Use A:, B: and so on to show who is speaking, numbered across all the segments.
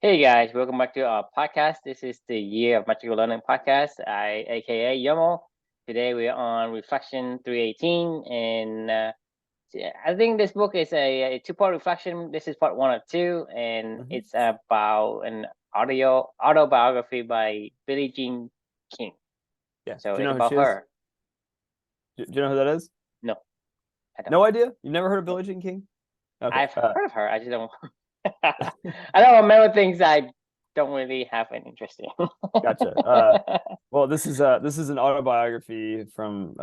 A: Hey guys, welcome back to our podcast. This is the Year of Magical Learning podcast. Aka Yomo. Today we're on Reflection 318, and I think this book is a two-part reflection. This is part one of two, and
B: Mhm.
A: it's about an autobiography by Billie Jean King.
B: Yeah.
A: So
B: Do you
A: it's
B: know who
A: about
B: she is?
A: her.
B: Do you know who that is?
A: No, I don't.
B: No idea? You've never heard of Billie Jean King? Okay.
A: I've heard of her. I just don't. I don't remember things I don't really have an interest in.
B: Gotcha. Well, this is an autobiography from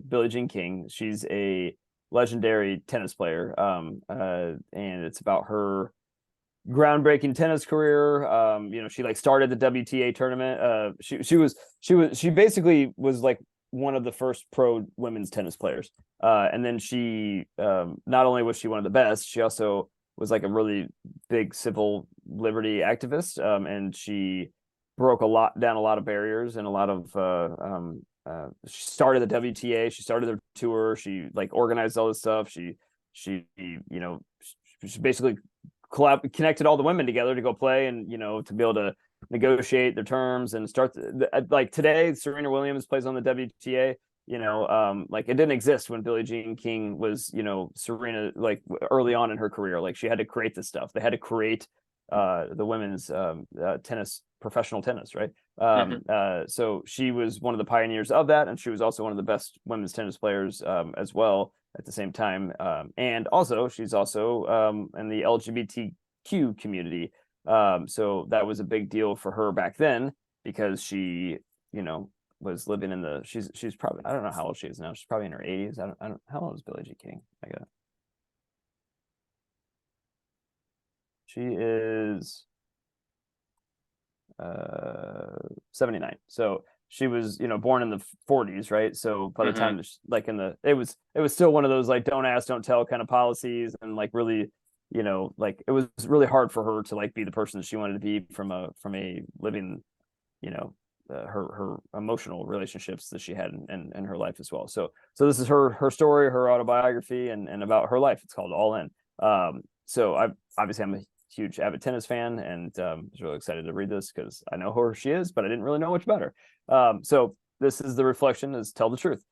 B: Billie Jean King. She's a legendary tennis player. And it's about her groundbreaking tennis career. She like started the WTA tournament. She basically was like one of the first pro women's tennis players. And then she not only was she one of the best, she also was like a really big civil liberty activist. And she broke down a lot of barriers and a lot of she started the WTA, she started their tour, she like organized all this stuff. She basically connected all the women together to go play and to be able to negotiate their terms and start like today Serena Williams plays on the WTA. Like it didn't exist when Billie Jean King was Serena, like early on in her career. Like she had to create this stuff. They had to create the women's tennis, professional tennis, right? So she was one of the pioneers of that, and she was also one of the best women's tennis players as well at the same time. And also, she's also in the LGBTQ community. So that was a big deal for her back then because she, was living in she's probably, I don't know how old she is now. She's probably in her 80s. I don't how old is Billie Jean King? She is 79. So she was born in the 40s, right? So by the time like it was still one of those like don't ask don't tell kind of policies, and like really like it was really hard for her to like be the person that she wanted to be from a living her emotional relationships that she had in her life as well. So this is her story, her autobiography, and about her life. It's called All In. So I'm a huge avid tennis fan, and was really excited to read this because I know who she is, but I didn't really know much about her. So this is the reflection, is tell the truth.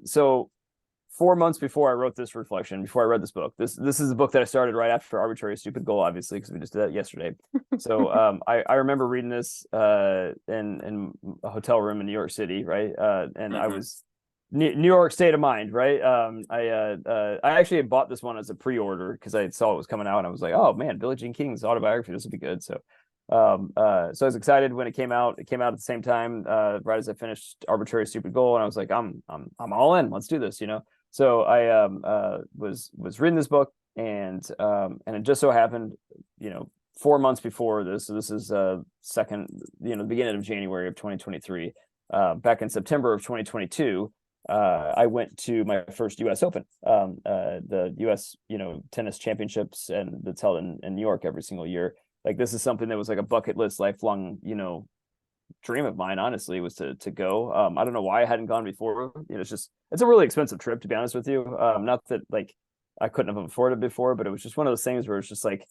B: So 4 months before I wrote this reflection, before I read this book, this is a book that I started right after Arbitrary Stupid Goal, obviously, because we just did that yesterday. So I remember reading this in a hotel room in New York City, right? And I was New York state of mind, right? I actually had bought this one as a pre-order because I saw it was coming out, and I was like, oh man, Billie Jean King's autobiography, this would be good. So I was excited when it came out. It came out at the same time, right as I finished Arbitrary Stupid Goal, and I was like, I'm all in. Let's do this, So I was reading this book, and it just so happened, 4 months before this. So this is second, the beginning of January of 2023. Back in September of 2022, I went to my first U.S. Open, the U.S. tennis championships, and that's held in New York every single year. Like this is something that was like a bucket list, lifelong, dream of mine, honestly, was to go. I don't know why I hadn't gone before. It's a really expensive trip, to be honest with you. Not that like I couldn't have afforded it before, but it was just one of those things where it's just like,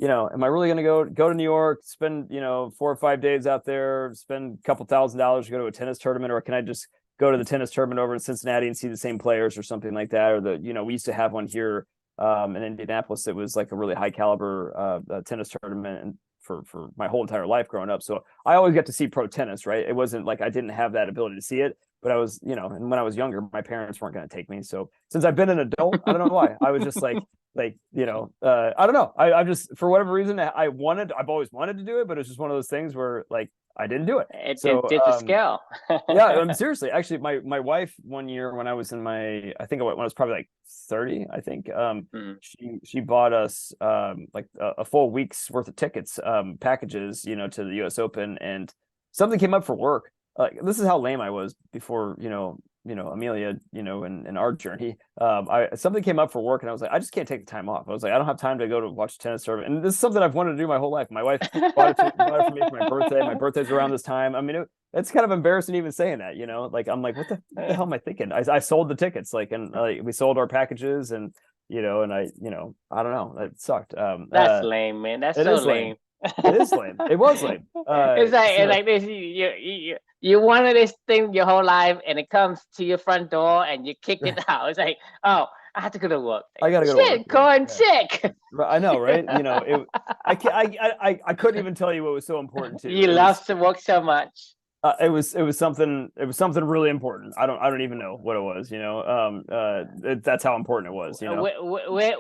B: am I really going to go to New York, spend 4 or 5 days out there, spend a couple $1,000s to go to a tennis tournament, or can I just go to the tennis tournament over in Cincinnati and see the same players or something like that? Or we used to have one here in Indianapolis that was like a really high caliber tennis tournament, and for my whole entire life growing up. So I always got to see pro tennis, right? It wasn't like I didn't have that ability to see it, but I was, and when I was younger, my parents weren't going to take me. So since I've been an adult, I don't know why. I was just like, I don't know. I'm just, for whatever reason, I've always wanted to do it, but it's just one of those things where like I didn't do it.
A: It's
B: So
A: a skill.
B: yeah, I'm seriously. Actually, my wife one year when I was in I think when I was probably like 30, I think, she bought us like a full week's worth of tickets, packages, to the U.S. Open, and something came up for work. This is how lame I was before, Amelia, and our journey. Something came up for work, and I was like, I just can't take the time off. I was like, I don't have time to go to watch tennis tournament, and this is something I've wanted to do my whole life. My wife bought it for me for my birthday. My birthday's around this time. I mean, it's kind of embarrassing even saying that, Like I'm like, what the hell am I thinking? I sold the tickets, like, and we sold our packages, and and I don't know, it sucked.
A: That's lame, man. That's
B: it
A: so
B: is lame.
A: lame.
B: It is lame. It was lame.
A: It's like this. You wanted this thing your whole life, and it comes to your front door, and you kick it out. It's like, oh, I have to go to work.
B: I gotta go to work.
A: Shit, Cohen, sick.
B: I know, right? You know, I couldn't even tell you what was so important to
A: you. Love to work so much.
B: It was something really important. I don't even know what it was. You know, that's how important it was. You know,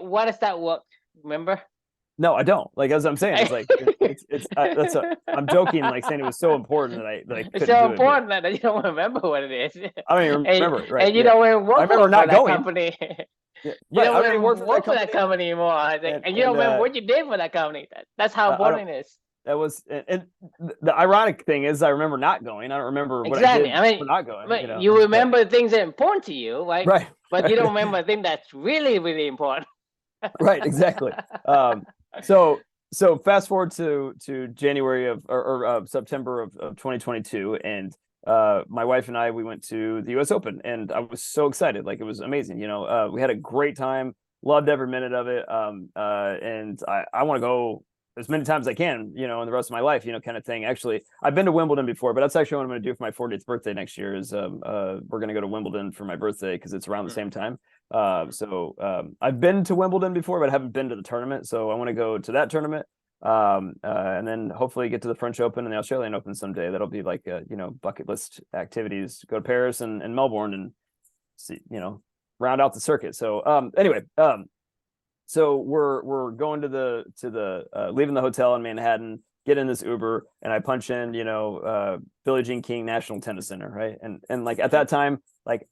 A: what is that work? Remember?
B: No, I don't. Like, as I'm saying, it's like I'm joking, like saying it was so important that I
A: it's so important that you don't remember what it is.
B: I don't even remember. Right?
A: And you don't even work for that company.
B: Yeah.
A: You don't even work for that company anymore. And you don't remember what you did for that company. That's how important it is.
B: That was, and the ironic thing is, I remember not going. I don't remember what I did for not going.
A: You remember things that are important to you, right?
B: Right.
A: But you don't remember a thing that's really, really important.
B: Right. Exactly. So fast forward to January or September of 2022, and my wife and we went to the US Open, and I was so excited. Like, it was amazing. You know, we had a great time, loved every minute of it. And I want to go as many times as I can, you know, in the rest of my life, you know, kind of thing. Actually, I've been to Wimbledon before, but that's actually what I'm going to do for my 40th birthday next year. Is we're going to go to Wimbledon for my birthday because it's around the same time. I've been to Wimbledon before, but I haven't been to the tournament. So I want to go to that tournament. And then hopefully get to the French Open and the Australian Open someday. That'll be like, you know, bucket list activities, go to Paris and Melbourne and see, you know, round out the circuit. So, anyway, so we're going to the leaving the hotel in Manhattan, get in this Uber, and I punch in, you know, Billie Jean King National Tennis Center. Right. And like at that time, like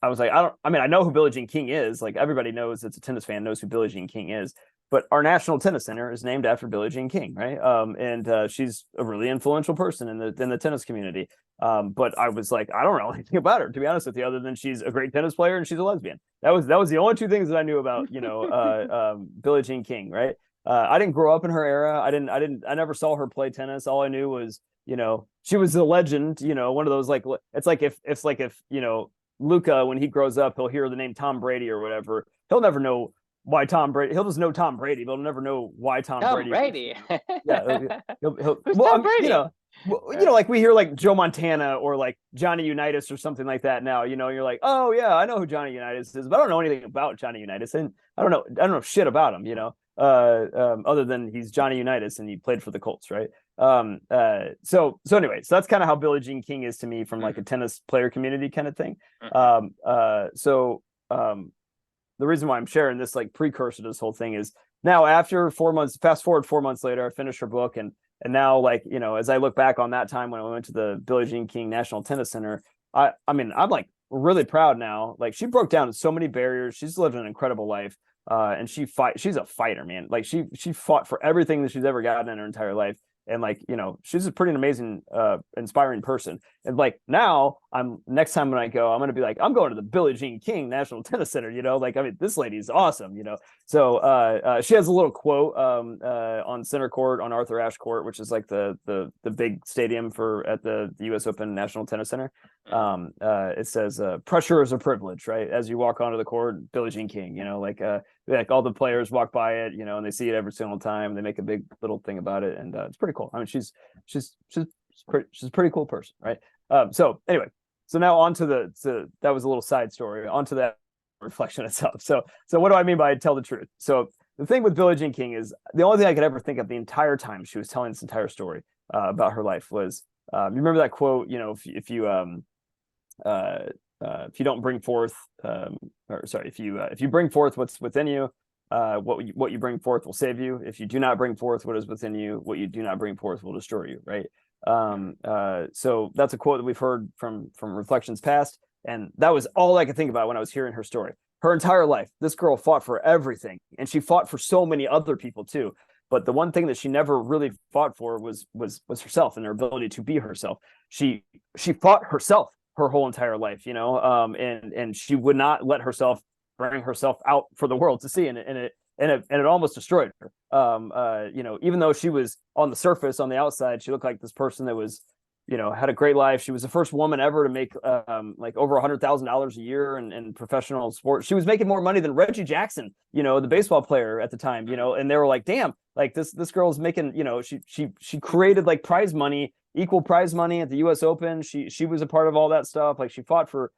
B: I was like, I know who Billie Jean King is. Like, everybody knows, that's a tennis fan, knows who Billie Jean King is. But our National Tennis Center is named after Billie Jean King, right? And she's a really influential person in the tennis community. But I was like, I don't know anything about her, to be honest with you, other than she's a great tennis player and she's a lesbian. That was the only two things that I knew about, you know, Billie Jean King, right? I didn't grow up in her era. I never saw her play tennis. All I knew was, you know, she was a legend. You know, one of those, like, it's like if you know, Luca, when he grows up, he'll hear the name Tom Brady or whatever. He'll never know why Tom Brady. He'll just know Tom Brady, but he'll never know why Tom Brady. Yeah, he'll Tom Brady. You know, like we hear like Joe Montana or like Johnny Unitas or something like that now. You know, you're like, oh yeah, I know who Johnny Unitas is, but I don't know anything about Johnny Unitas, and I don't know shit about him. You know, other than he's Johnny Unitas and he played for the Colts, right? So anyway, so that's kind of how Billie Jean King is to me from like a tennis player community kind of thing. The reason why I'm sharing this, like, precursor to this whole thing, is now after 4 months, fast forward 4 months later, I finished her book, and now, like, you know, as I look back on that time when I went to the Billie Jean King National Tennis Center, I mean, I'm like really proud now. Like, she broke down so many barriers. She's lived an incredible life. And she's a fighter, man. Like, she fought for everything that she's ever gotten in her entire life. And, like, you know, she's a pretty amazing, inspiring person. And, like, now next time when I go, I'm going to be like, I'm going to the Billie Jean King National Tennis Center, you know, like, I mean, this lady's awesome, you know? So, she has a little quote, on center court on Arthur Ashe Court, which is like the big stadium at the US Open National Tennis Center. It says, pressure is a privilege, right? As you walk onto the court, Billie Jean King, you know, like all the players walk by it, you know, and they see it every single time. They make a big little thing about it. And, it's pretty cool. I mean, she's a pretty cool person. Right. So anyway, so now on to that was a little side story, onto that reflection itself. So what do I mean by tell the truth? So the thing with Billie Jean King is the only thing I could ever think of the entire time she was telling this entire story, about her life was, you remember that quote, you know, if you don't bring forth, if you bring forth what's within you, what you bring forth will save you. If you do not bring forth what is within you, what you do not bring forth will destroy you. Right. So that's a quote that we've heard from Reflections Past. And that was all I could think about when I was hearing her story. Her entire life, this girl fought for everything, and she fought for so many other people too. But the one thing that she never really fought for was herself and her ability to be herself. She fought herself her whole entire life, you know, and she would not let herself bring herself out for the world to see, and it almost destroyed her. You know, even though she was on the surface, on the outside, she looked like this person that was, had a great life. She was the first woman ever to make like over $100,000 a year in professional sports. She was making more money than Reggie Jackson, the baseball player at the time, and they were like, damn, like this girl's making, she created like prize money, equal prize money at the US Open. She was a part of all that stuff. Like she fought for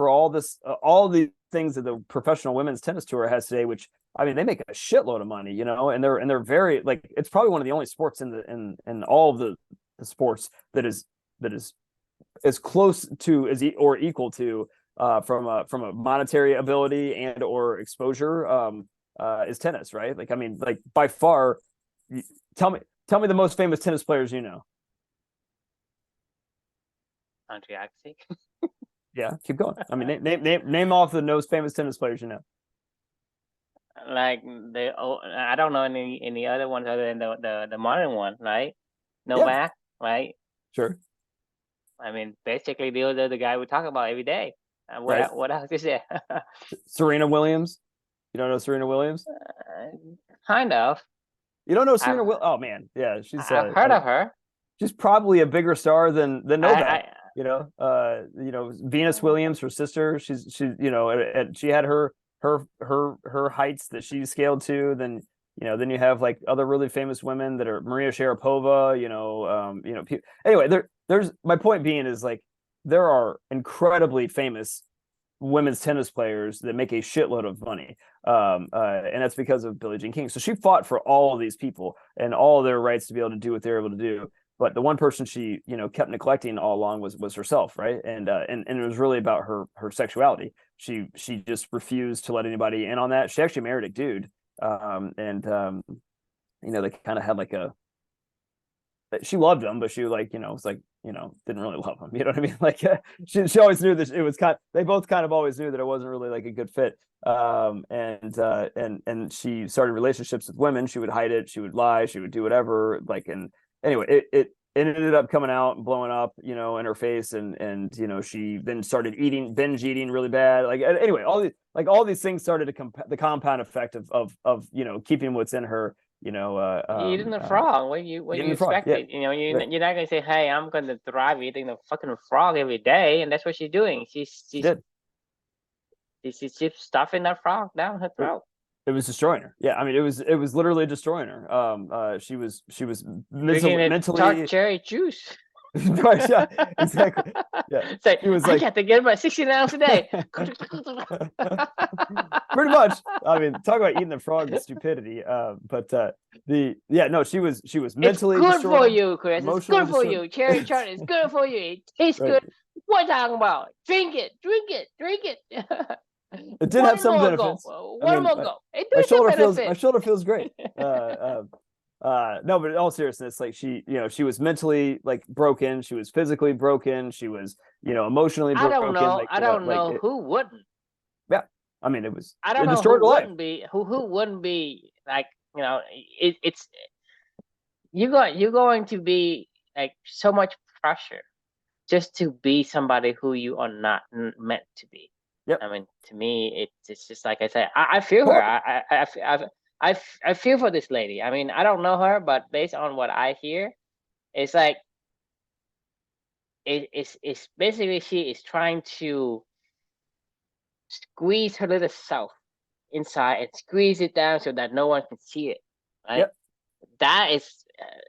B: all this, all the things that the professional women's tennis tour has today, which I mean, they make a shitload of money, and they're very, like, it's probably one of the only sports in all of the sports that is as close to or equal to from a monetary ability and or exposure is tennis, right? Like, I mean, like by far, tell me the most famous tennis players you know.
A: Andre Agassi.
B: Yeah, keep going. I mean, name off the most famous tennis players you know.
A: Like I don't know any other ones other than the modern one, right? Novak, right?
B: Sure.
A: I mean, basically, the guy we talk about every day. What else is there?
B: Serena Williams. You don't know Serena Williams?
A: Kind of.
B: You don't know Serena Williams? Oh man, yeah,
A: I've heard of her.
B: She's probably a bigger star than Novak. Venus Williams, her sister. She's she had her heights that she scaled to. Then then you have like other really famous women that are Maria Sharapova. Anyway, there's my point being is like there are incredibly famous women's tennis players that make a shitload of money, and that's because of Billie Jean King. So she fought for all of these people and all their rights to be able to do what they're able to do. But the one person she kept neglecting all along was herself, right? And it was really about her sexuality. She just refused to let anybody in on that. She actually married a dude, they kind of had like she loved him, but she was like didn't really love him. You know what I mean? Like she always knew that it was they both kind of always knew that it wasn't really like a good fit. And she started relationships with women. She would hide it. She would lie. She would do whatever. Anyway, it ended up coming out and blowing up, in her face, and she then started binge eating really bad. Like anyway, all these things started to the compound effect of keeping what's in her.
A: Eating the frog. What you expect it? You're not gonna say, "Hey, I'm gonna thrive eating the fucking frog every day," and that's what she's doing. She's stuffing that frog down her throat.
B: It was destroying her. Yeah, I mean, it was literally destroying her. She was mentally
A: dark cherry juice.
B: Right, yeah, exactly. Yeah,
A: it's like, I got to get about 16 ounces a day.
B: Pretty much. I mean, talk about eating the frog with stupidity. She was mentally.
A: It's good
B: destroyed,
A: for you, Chris. It's good for you. Cherry chart is good for you. It tastes good. What are you talking about? Drink it.
B: It did have some benefits.
A: One more go.
B: My shoulder feels great. No, but in all seriousness, like she was mentally like broken. She was physically broken. She was, emotionally broken.
A: I don't know who wouldn't.
B: Yeah, I mean, it was.
A: I don't know who wouldn't be. Who wouldn't be like it's. You're going to be like so much pressure just to be somebody who you are not meant to be.
B: Yep.
A: I mean, to me, it's just like I said. I feel her. I feel for this lady. I mean, I don't know her, but based on what I hear, it's like it's basically she is trying to squeeze her little self inside and squeeze it down so that no one can see it. Right?
B: Yep.
A: That is,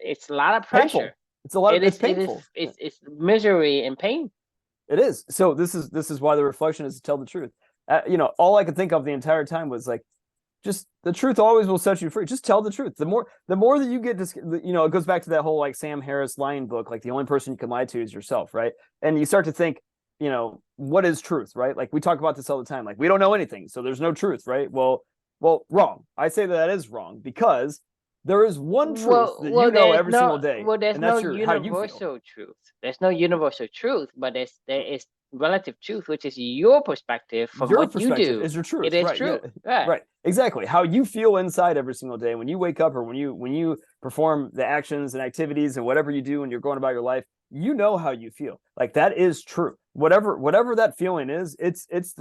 A: it's a lot of pressure.
B: Painful. It's a lot. It's painful.
A: It's misery and pain.
B: It is. So this is why the reflection is to tell the truth. All I could think of the entire time was like, just the truth always will set you free. Just tell the truth. The more that you get to, it goes back to that whole like Sam Harris lying book. Like the only person you can lie to is yourself, right? And you start to think, what is truth, right? Like we talk about this all the time. Like we don't know anything, so there's no truth, right? Well, wrong. I say that is wrong because there is one truth that you know every single day.
A: Well, there's no universal truth. There's no universal truth, but there is relative truth, which is your perspective from what you do.
B: Is your truth.
A: It is
B: right,
A: true.
B: Yeah. Right. Exactly. How you feel inside every single day when you wake up or when you perform the actions and activities and whatever you do when you're going about your life, you know how you feel. Like that is true. Whatever that feeling is, it is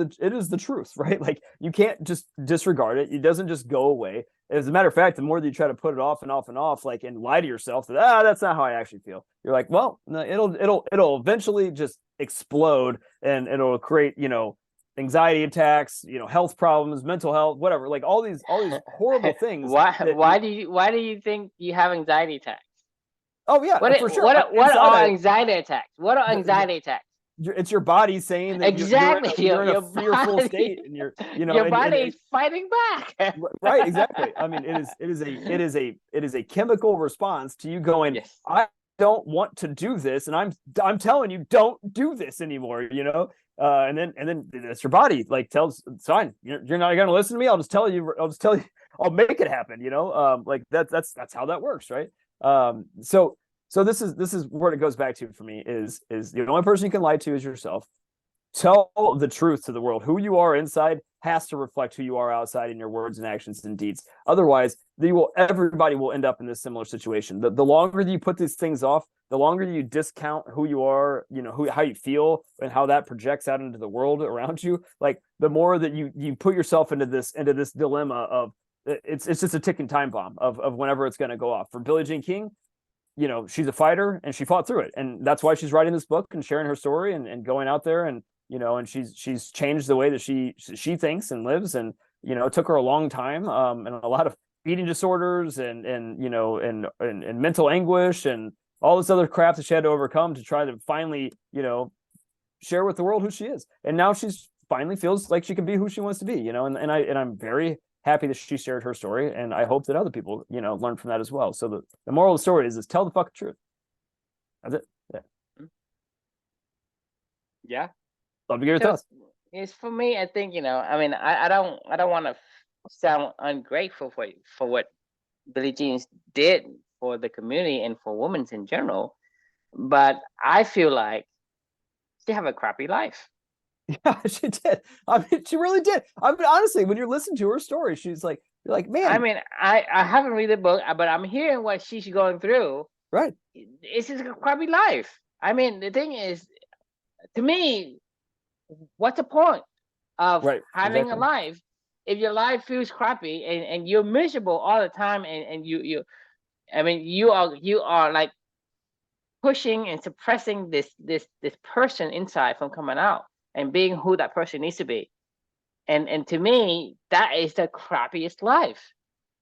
B: the truth, right? Like you can't just disregard it. It doesn't just go away. As a matter of fact, the more that you try to put it off and off and off, like, and lie to yourself that that's not how I actually feel. You're like, well, no, it'll eventually just explode, and it'll create, anxiety attacks, health problems, mental health, whatever, like all these horrible things.
A: Why do you think you have anxiety attacks?
B: Oh yeah, for sure.
A: What are anxiety attacks? What are anxiety attacks?
B: It's your body saying that
A: exactly
B: you're in a fearful state, and
A: your body is fighting back.
B: Right, exactly. I mean, it is a chemical response to you going, yes, I don't want to do this, and I'm telling you, don't do this anymore. And then it's your body like tells, it's fine. You're not going to listen to me. I'll just tell you. I'll make it happen. Like that's how that works, right? So this is where it goes back to for me is the only person you can lie to is yourself. Tell the truth to the world. Who you are inside has to reflect who you are outside in your words and actions and deeds. Otherwise, everybody will end up in this similar situation. The longer you put these things off, the longer you discount who you are, how you feel and how that projects out into the world around you, like the more that you put yourself into this dilemma of it's just a ticking time bomb of whenever it's going to go off. For Billie Jean King, she's a fighter and she fought through it. And that's why she's writing this book and sharing her story and going out there and, and she's changed the way that she thinks and lives. And, it took her a long time and a lot of eating disorders and mental anguish and all this other crap that she had to overcome to try to finally, share with the world who she is. And now she's finally feels like she can be who she wants to be, and I'm very happy that she shared her story, and I hope that other people, learn from that as well. So the moral of the story is tell the fucking truth. That's it.
A: Yeah.
B: Love to hear your thoughts.
A: It's for me, I think, I don't want to sound ungrateful for what Billie Jean did for the community and for women in general, but I feel like she have a crappy life.
B: Yeah, she did. I mean, she really did. I mean, honestly, when you're listening to her story, she's like, you're like, man.
A: I mean, I haven't read the book, but I'm hearing what she's going through.
B: Right.
A: It's just a crappy life. I mean, the thing is, to me, what's the point of having a life if your life feels crappy and you're miserable all the time and you are like pushing and suppressing this person inside from coming out and being who that person needs to be. And to me, that is the crappiest life.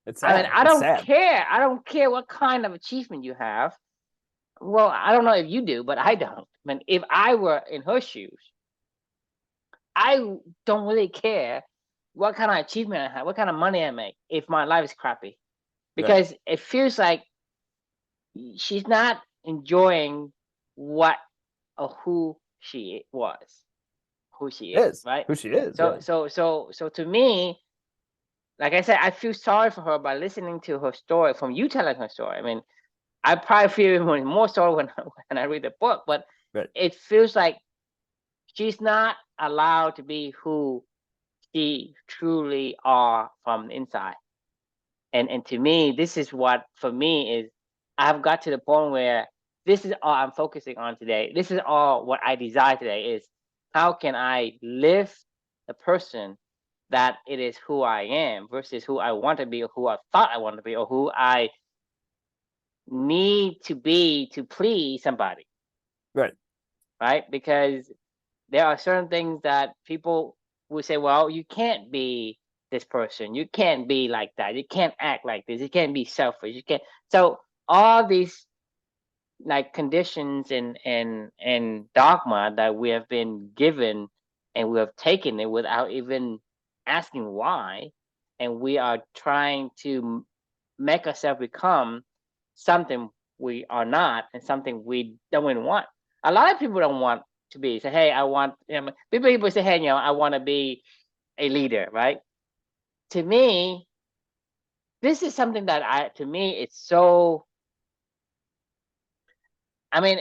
B: It's sad.
A: I mean, I don't care. I don't care what kind of achievement you have. Well, I don't know if you do, but I don't. I mean, if I were in her shoes, I don't really care what kind of achievement I have, what kind of money I make, if my life is crappy. Because it feels like she's not enjoying what or who she was. Who she is, right?
B: Who she is.
A: So to me, like I said, I feel sorry for her by listening to her story from you telling her story. I mean, I probably feel even more sorry when I read the book, but it feels like she's not allowed to be who she truly are from the inside. And to me, this is what for me is I've got to the point where this is all I'm focusing on today. This is all what I desire today is how can I live the person that it is who I am versus who I want to be or who I thought I want to be or who I need to be to please somebody. Right? Because there are certain things that people will say, well, you can't be this person. You can't be like that. You can't act like this. You can't be selfish. You can't. So all these like conditions and dogma that we have been given and we have taken it without even asking why, and we are trying to make ourselves become something we are not and something we don't even want. A lot of people don't want to be. Say, hey, I want. People say, hey, I want to be a leader, right? To me, this is something that to me, it's so. I mean,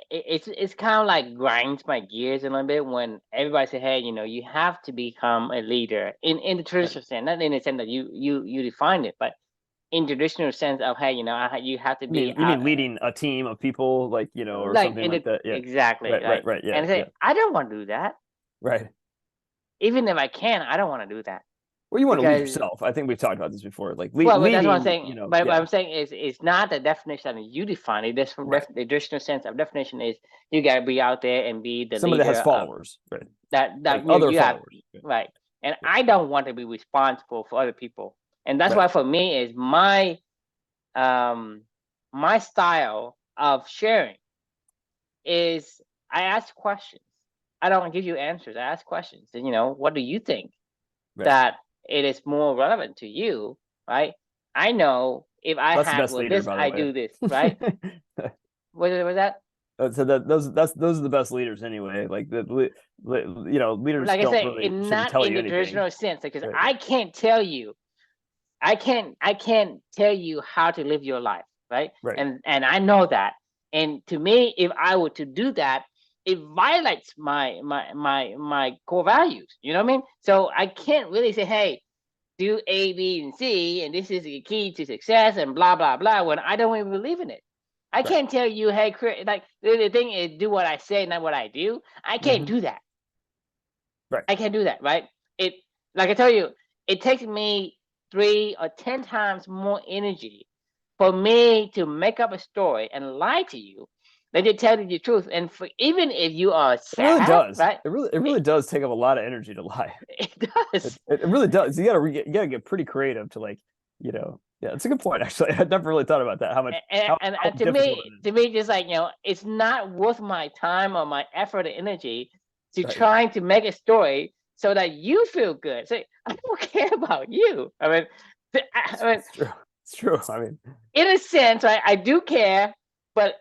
A: it's kind of like grinds my gears a little bit when everybody say, "Hey, you have to become a leader in the traditional sense, not in the sense that you define it, but in traditional sense of, hey, you have to be
B: You
A: out,
B: mean leading a team of people, like, or
A: like
B: something
A: in
B: like
A: the
B: that? Yeah.
A: exactly,
B: Right. Yeah.
A: and say,
B: Yeah.
A: I don't want to do that.
B: Right.
A: Even if I can, I don't want to do that
B: Well, you want to lead
A: because,
B: yourself. I think we've talked about this before. Like
A: but that's what I'm
B: leading,
A: saying. But what
B: yeah.
A: I'm saying is, it's not the definition that you define it. This from
B: Right.
A: the traditional sense of definition is you got to be out there and be the
B: Somebody that has
A: leader of
B: followers, right?
A: that
B: Like other
A: you have,
B: followers. Yeah.
A: right. And I don't want to be responsible for other people, and that's
B: Right.
A: why for me is um my style of sharing is I ask questions. I don't give you answers. I ask questions. And, what do you think
B: Right.
A: that it is more relevant to you, right? I know if I
B: That's the
A: have
B: best leader,
A: this,
B: by the
A: I
B: way.
A: do this, right? What was that?
B: So those are the best leaders anyway. Like leaders
A: Like I
B: don't
A: say,
B: really shouldn't
A: not
B: tell
A: in
B: you
A: the
B: anything.
A: traditional sense, because
B: Right.
A: I can't tell you, I can't tell you how to live your life, right?
B: Right.
A: And I know that. And to me, if I were to do that, it violates my core values. You know what I mean? So I can't really say, hey, do A, B, and C, and this is the key to success, and blah blah blah, when I don't even believe in it. I
B: Right.
A: can't tell you, hey, like the thing is, do what I say, not what I do. I can't do that.
B: Right.
A: I can't do that, right? It, like I tell you, it takes me 3 or 10 times more energy for me to make up a story and lie to you than to tell you the truth. And for even if you are
B: It really
A: sad,
B: does.
A: right?
B: It really does take up a lot of energy to lie.
A: It does.
B: It really does. You gotta get pretty creative to, like, yeah, it's a good point, actually. I'd never really thought about that. How much
A: And
B: difficult it is.
A: to me, just like, it's not worth my time or my effort and energy to
B: Right.
A: trying to make a story so that you feel good. So I don't care about you. I mean,
B: It's true. It's true. I mean,
A: in a sense, I do care, but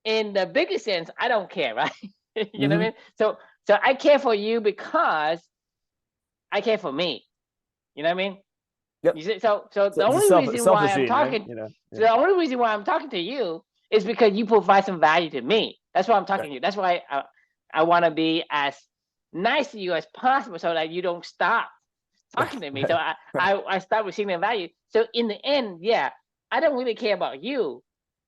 A: in the bigger sense, I don't care, right? You know what I mean? So I care for you because I care for me. You know what I mean?
B: yep.
A: You see, so the
B: It's a
A: only reason why I'm
B: selfishing, right?
A: talking,
B: Yeah.
A: so the only reason why I'm talking to you is because you provide some value to me. That's why I'm talking
B: Right.
A: to you. That's why I want to be as nice to you as possible so that you don't stop talking to me.
B: Right.
A: So I start receiving value. So in the end, yeah, I don't really care about you.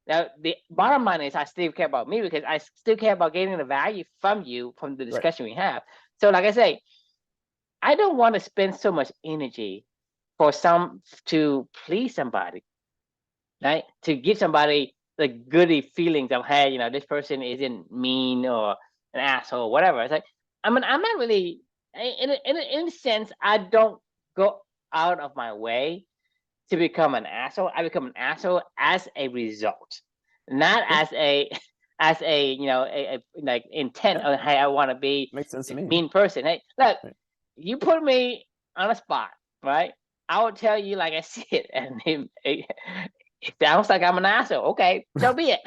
A: Now the bottom line is I still care about me because I still care about getting the value from you from the
B: Right.
A: discussion we have. So like I say, I don't want to spend so much energy for to please somebody, right? To give somebody the goody feelings of, hey, this person isn't mean or an asshole, whatever. It's like, I mean, I'm not really in a sense, I don't go out of my way to become an asshole. I become an asshole as a result, not
B: Yeah.
A: as a like intent
B: Yeah.
A: of, hey, I want to be
B: Makes sense to
A: this
B: me.
A: mean person. Hey, look,
B: Right.
A: you put me on a spot, right? I will tell you like I see it, and it sounds like I'm an asshole. Okay, so be it.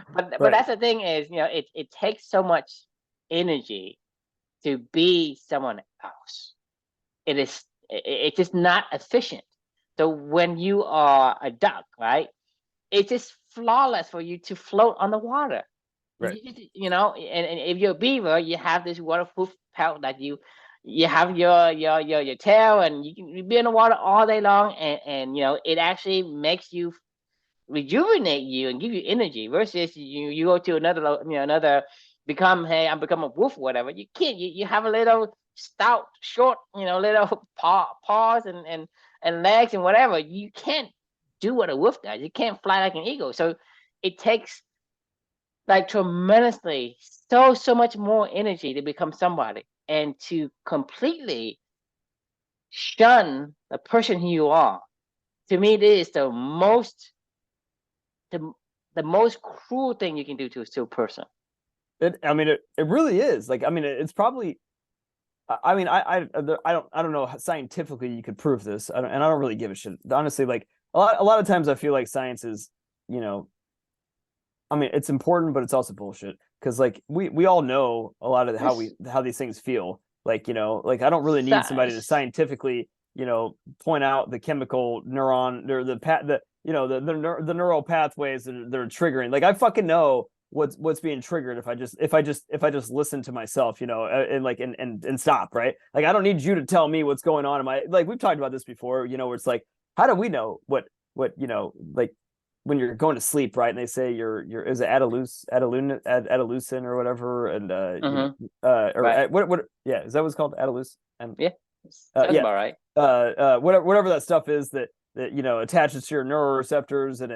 A: But
B: Right.
A: that's the thing is, it takes so much energy to be someone else. It's just not efficient. So when you are a duck, right, it's just flawless for you to float on the water.
B: Right.
A: And if you're a beaver, you have this waterproof pelt that you have your tail, and you can be in the water all day long, and it actually makes you rejuvenate you and give you energy. Versus you go to another become, hey, I'm become a wolf or whatever. You can't. You have a little stout, short, little paws and legs and whatever. You can't do what a wolf does. You can't fly like an eagle. So it takes like tremendously so much more energy to become somebody and to completely shun the person who you are. To me, this is the, the most cruel thing you can do to a person.
B: I mean, it really is. Like, I mean, it's probably. I mean, I don't know how scientifically you could prove this, and I don't really give a shit. Honestly, like a lot of times, I feel like science is, I mean, it's important, but it's also bullshit because, like, we all know a lot of how these things feel. Like, like I don't really need somebody to scientifically, point out the chemical neuron or the neural pathways that are triggering. Like, I fucking know what's being triggered if I just listen to myself, and like and stop, right? Like, I don't need you to tell me what's going on in my, like, we've talked about this before, where it's like how do we know what like when you're going to sleep, right? And they say you're is it Adeleucin or whatever, and or
A: Right.
B: what yeah, is that what's called Adeleucin? And
A: Yeah. Sounds
B: yeah,
A: about right.
B: whatever that stuff is that attaches to your neuroreceptors, and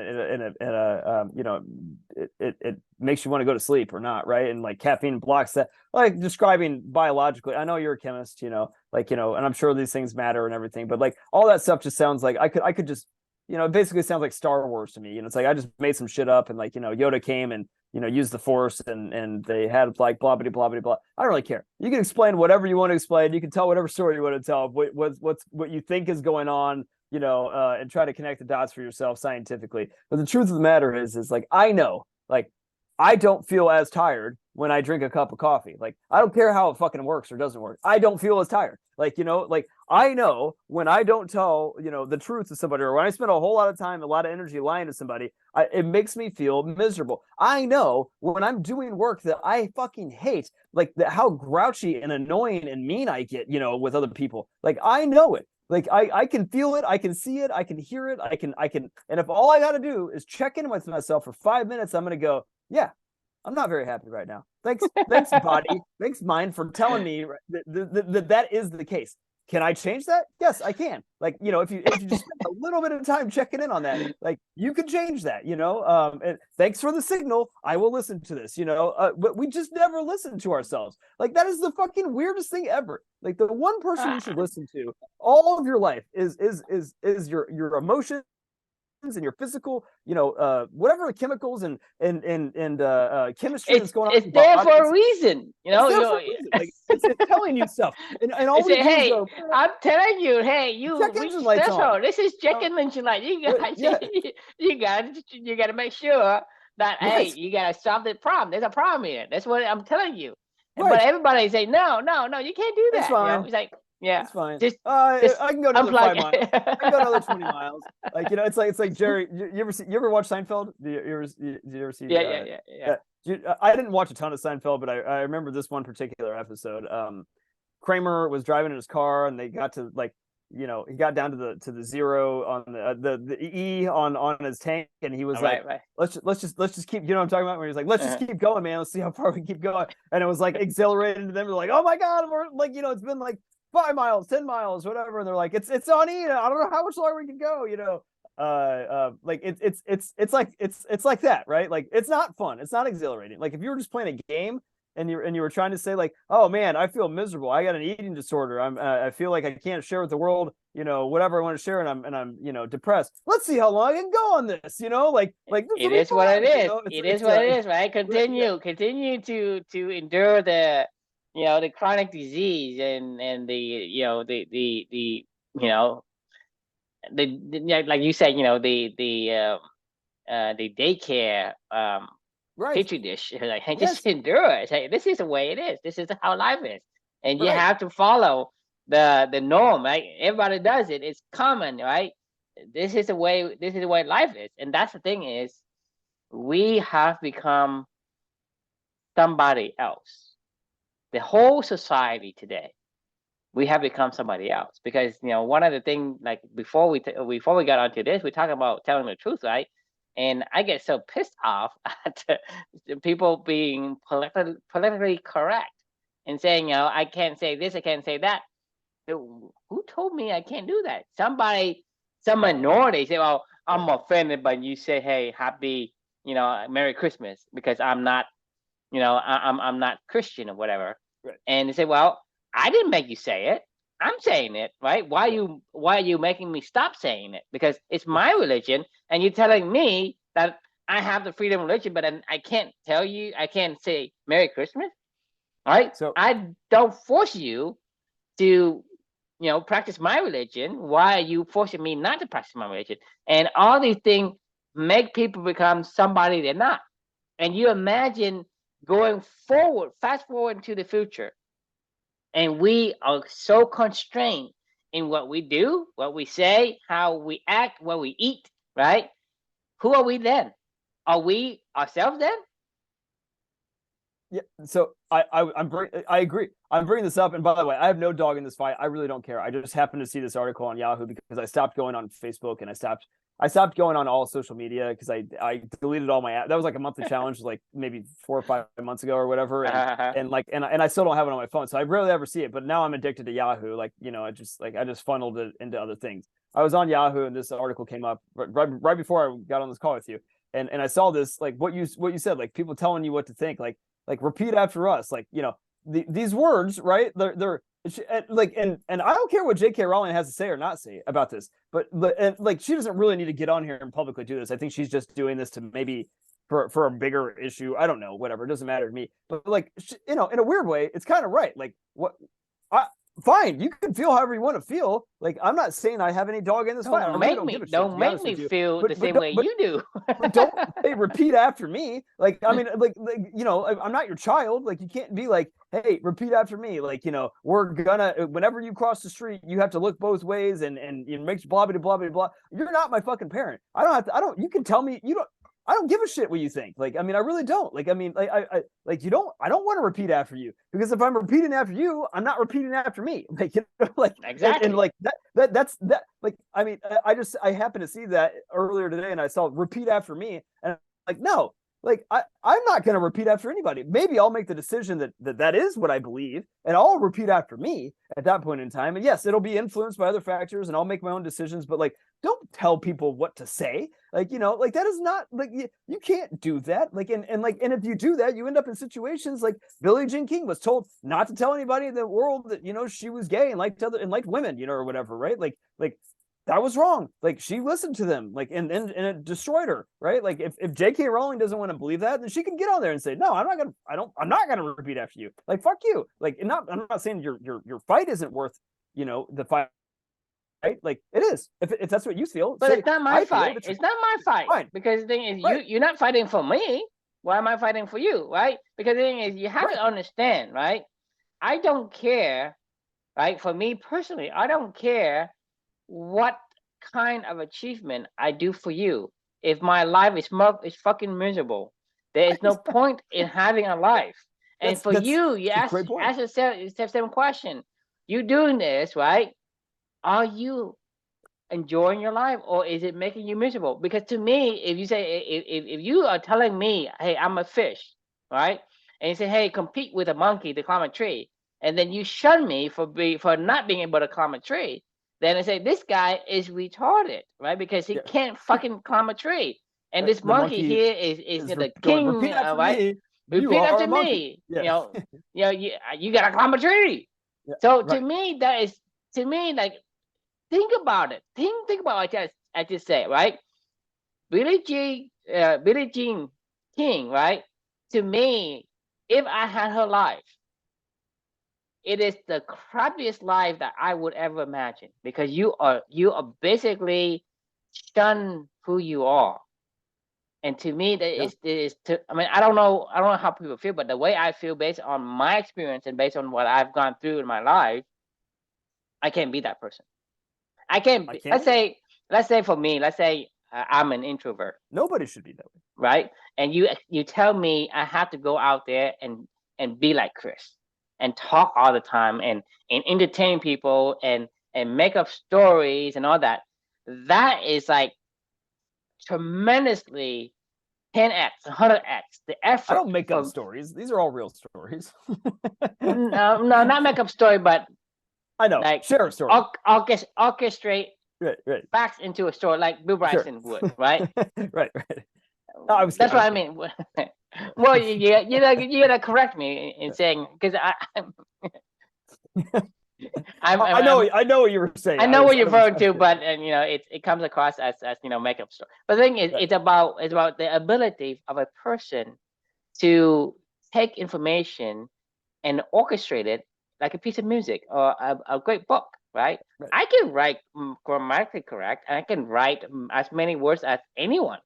B: it makes you want to go to sleep or not, right? And like caffeine blocks that. Like describing biologically, I know you're a chemist, and I'm sure these things matter and everything, but like all that stuff just sounds like I could just, it basically sounds like Star Wars to me. It's like I just made some shit up, and like Yoda came and used the Force, and they had like blah blah blah blah blah. I don't really care. You can explain whatever you want to explain. You can tell whatever story you want to tell. What you think is going on, and try to connect the dots for yourself scientifically. But the truth of the matter is like I know, like I don't feel as tired when I drink a cup of coffee. Like I don't care how it fucking works or doesn't work. I don't feel as tired. Like like I know when I don't tell the truth to somebody, or when I spend a whole lot of time, a lot of energy lying to somebody, it makes me feel miserable. I know when I'm doing work that I fucking hate, like how grouchy and annoying and mean I get, with other people. Like I know it. Like I can feel it, I can see it, I can hear it, I can, and if all I got to do is check in with myself for 5 minutes, I'm gonna go, yeah, I'm not very happy right now. Thanks, body, thanks, mind, for telling me that is the case. Can I change that? Yes, I can. Like, if you just spend a little bit of time checking in on that, like you can change that, and thanks for the signal. I will listen to this, but we just never listen to ourselves. Like that is the fucking weirdest thing ever. Like the one person you should listen to all of your life is your emotions and your physical, whatever chemicals and chemistry that's going on.
A: It's there for a reason,
B: It's there for a reason. Like it's telling you stuff, and all we
A: say,
B: do
A: hey,
B: is go,
A: I'm telling you, hey, you
B: check
A: reach
B: engine lights on.
A: threshold. This is check engine light. You guys,
B: yeah.
A: you got to make sure that
B: Right.
A: hey, you got to solve the problem. There's a problem here. That's what I'm telling you.
B: Right.
A: But everybody say no, you can't do that.
B: It's fine.
A: It's like, yeah,
B: it's fine.
A: Just
B: I can go another 5 miles. I can go another 20 miles. Like it's like Jerry. You ever watch Seinfeld? Did you ever see?
A: Yeah.
B: I didn't watch a ton of Seinfeld, but I remember this one particular episode. Kramer was driving in his car, and they got to he got down to the zero on the E on his tank, and he was like,
A: right.
B: let's just keep, what I'm talking about, where he's like, let's just keep going, man, let's see how far we keep going. And it was like exhilarating to them. They're like, oh my god, we're like, it's been like 5 miles, 10 miles, whatever, and they're like, it's on E, I don't know how much longer we can go, like it's like that, right? Like it's not fun, it's not exhilarating. Like if you were just playing a game and you were trying to say like, oh man, I feel miserable, I got an eating disorder, I feel like I can't share with the world, whatever I want to share, and I'm depressed. Let's see how long I can go on this, like
A: it is what it is. It is what it is, right? Continue to endure the the chronic disease and the like you said, the daycare petri dish. Like, hey, just endure it. Hey, this is the way it is. This is how life is, and you have to follow the norm, right? Everybody does it. It's common, right? This is the way. This is the way life is, and that's the thing is, we have become somebody else. The whole society today, we have become somebody else, because one of the things, like before we got onto this, we talk about telling the truth, right? And I get so pissed off at people being politically correct and saying, I can't say this, I can't say that. Who told me I can't do that? Some minority say, well, I'm offended when you say, hey, happy, Merry Christmas, because I'm not, I'm not Christian or whatever.
B: Right.
A: And they say, well, I didn't make you say it. I'm saying it, right? Why are you making me stop saying it? Because it's my religion, and you're telling me that I have the freedom of religion, but then I can't tell you, I can't say Merry Christmas, right?
B: So
A: I don't force you to, practice my religion. Why are you forcing me not to practice my religion? And all these things make people become somebody they're not. And you imagine going forward, fast forward into the future, and we are so constrained in what we do, what we say, how we act, what we eat, right? Who are we then? Are we ourselves then?
B: Yeah, so I agree. I'm bringing this up, and by the way, I have no dog in this fight. I really don't care. I just happened to see this article on Yahoo because I stopped going on Facebook and I stopped going on all social media because I deleted all my app. That was like a monthly challenge, like maybe 4 or 5 months ago or whatever, and I still don't have it on my phone, so I rarely ever see it. But now I'm addicted to Yahoo. Like I just funneled it into other things. I was on Yahoo and this article came up right before I got on this call with you, and I saw this like what you said, like people telling you what to think, like repeat after us, like these words, right? They're like, and I don't care what J.K. Rowling has to say or not say about this, but and, like she doesn't really need to get on here and publicly do this. I think she's just doing this to maybe for a bigger issue. I don't know, whatever. It doesn't matter to me. But like in a weird way, it's kind of right. Like what I. Fine, you can feel however you want to feel. Like I'm not saying I have any dog in this fight.
A: Don't make me feel the same way you do.
B: But don't repeat after me. Like I mean, like I'm not your child. Like you can't be like, hey, repeat after me. Like we're gonna whenever you cross the street, you have to look both ways and make blah blah blah blah blah. You're not my fucking parent. I don't have to. I don't. You can tell me you don't. I don't give a shit what you think. Like, I mean, I really don't. Like, I mean, like, I like you don't. I don't want to repeat after you because if I'm repeating after you, I'm not repeating after me. Like, like
A: exactly.
B: And like that's that. Like, I mean, I happened to see that earlier today, and I saw repeat after me, and I'm like, no, like I'm not going to repeat after anybody. Maybe I'll make the decision that is what I believe, and I'll repeat after me at that point in time. And yes, it'll be influenced by other factors, and I'll make my own decisions. But like, don't tell people what to say. Like, like that is not like you can't do that. Like, and if you do that, you end up in situations like Billie Jean King was told not to tell anybody in the world that, she was gay and liked women, or whatever. Right. Like that was wrong. Like she listened to them, like, and it destroyed her. Right. Like if J.K. Rowling doesn't want to believe that, then she can get on there and say, no, I'm not going to repeat after you. Like, fuck you. Like, I'm not saying your fight isn't worth, the fight. Right? Like it is. If that's what you feel,
A: but it's not my fight. It's not my fight.
B: Fine.
A: Because the thing is, you're not fighting for me. Why am I fighting for you? Right? Because the thing is, you have to understand, right? I don't care, right? For me personally, I don't care what kind of achievement I do for you. If my life is fucking miserable, there is no point in having a life. And for you ask yourself the same question. You doing this, right? Are you enjoying your life or is it making you miserable? Because to me, if you say, if you are telling me, hey, I'm a fish, right? And you say, hey, compete with a monkey to climb a tree. And then you shun me for not being able to climb a tree. Then I say, this guy is retarded, right? Because he can't fucking climb a tree. And this monkey here is the king, right? Repeat after me.
B: Yeah.
A: You gotta climb a tree. Yeah, so to me, like, think about it. Think about what I just said, right? Billie Jean King, right? To me, if I had her life, it is the crappiest life that I would ever imagine because you are basically shun who you are. And to me, I mean, I don't know how people feel, but the way I feel based on my experience and based on what I've gone through in my life, I can't be that person. I can't. Let's say for me, I'm an introvert.
B: Nobody should be that way,
A: right? And you tell me I have to go out there and be like Chris and talk all the time and entertain people and make up stories and all that. That is like tremendously 10x, 100x the effort.
B: I don't make up stories. These are all real stories.
A: No, not make up story, but
B: I know. Like share a story.
A: Orchestrate facts into a story like Bill Bryson would, right?
B: right.
A: No, that's what I mean. Well, you gotta correct me in saying because
B: I know what you were saying.
A: I know what you're referring to, but it comes across as makeup story. But the thing is, it's about the ability of a person to take information and orchestrate it like a piece of music or a great book, right? I can write grammatically correct, and I can write as many words as anyone.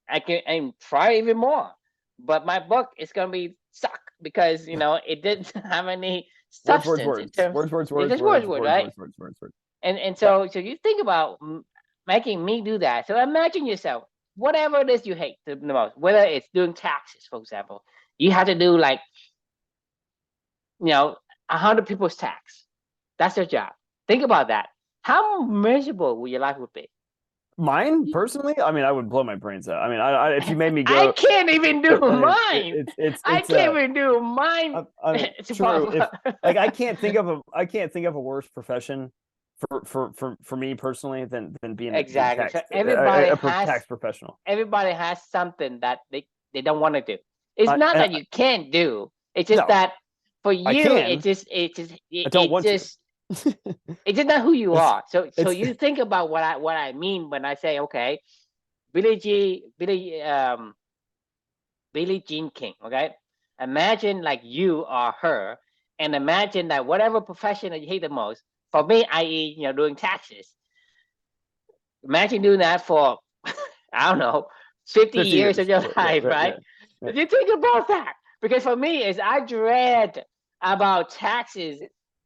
A: I can and try even more, but my book is gonna be suck because it didn't have any substance in terms.
B: Words,
A: right? And so you think about making me do that. So imagine yourself, whatever it is you hate the most, whether it's doing taxes, for example. You have to do like, 100 people's tax. That's your job. Think about that. How miserable would your life would be?
B: Mine personally, I mean, I would blow my brains out. I mean, if you made me
A: I
B: go,
A: can't even do
B: I mean,
A: mine. I
B: it's
A: can't even do mine.
B: I mean, true. If like I can't think of a worse profession for me personally than being a
A: Exactly.
B: tax
A: So everybody has
B: tax professional.
A: everybody has something that they don't want to do. It's not
B: And
A: that you can't do. It's just
B: no,
A: that for
B: I
A: you,
B: can. I don't want to.
A: it's just not who you
B: It's
A: are. So
B: it's
A: you think about what I mean when I say, okay, Billie G Billie Billie Jean King. Okay, imagine like you are her, and imagine that whatever profession that you hate the most. For me, i.e., doing taxes. Imagine doing that for I don't know 50
B: 50
A: years of
B: years.
A: your
B: Yeah,
A: life,
B: right,
A: right?
B: yeah. Yeah.
A: If you think about that, because for me, is I dread about taxes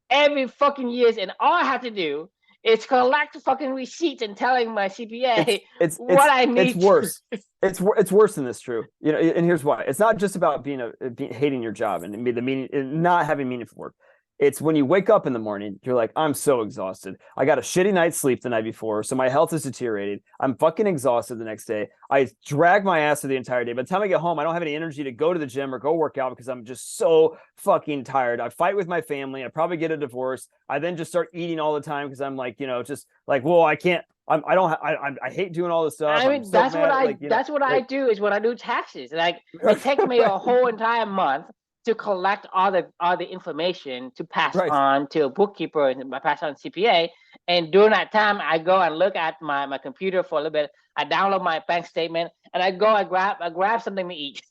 A: every fucking years, and all I have to do is collect fucking receipts and telling my CPA what I
B: It's
A: need to.
B: worse. It's worse than this. True. And here's why. It's not just about hating your job and the meaning, and not having meaningful work. It's when you wake up in the morning, you're like, I'm so exhausted. I got a shitty night's sleep the night before, so my health is deteriorated. I'm fucking exhausted the next day. I drag my ass through the entire day. By the time I get home, I don't have any energy to go to the gym or go work out because I'm just so fucking tired. I fight with my family. I probably get a divorce. I then just start eating all the time because I'm like, just like, well, I can't. I hate doing all this stuff.
A: I
B: I'm
A: mean,
B: so mad at
A: that's what I
B: like
A: do is when I do taxes. Like it takes me a whole entire month to collect all the information to pass
B: right.
A: on to a bookkeeper and pass on CPA. And during that time, I go and look at my computer for a little bit. I download my bank statement and I grab something to eat.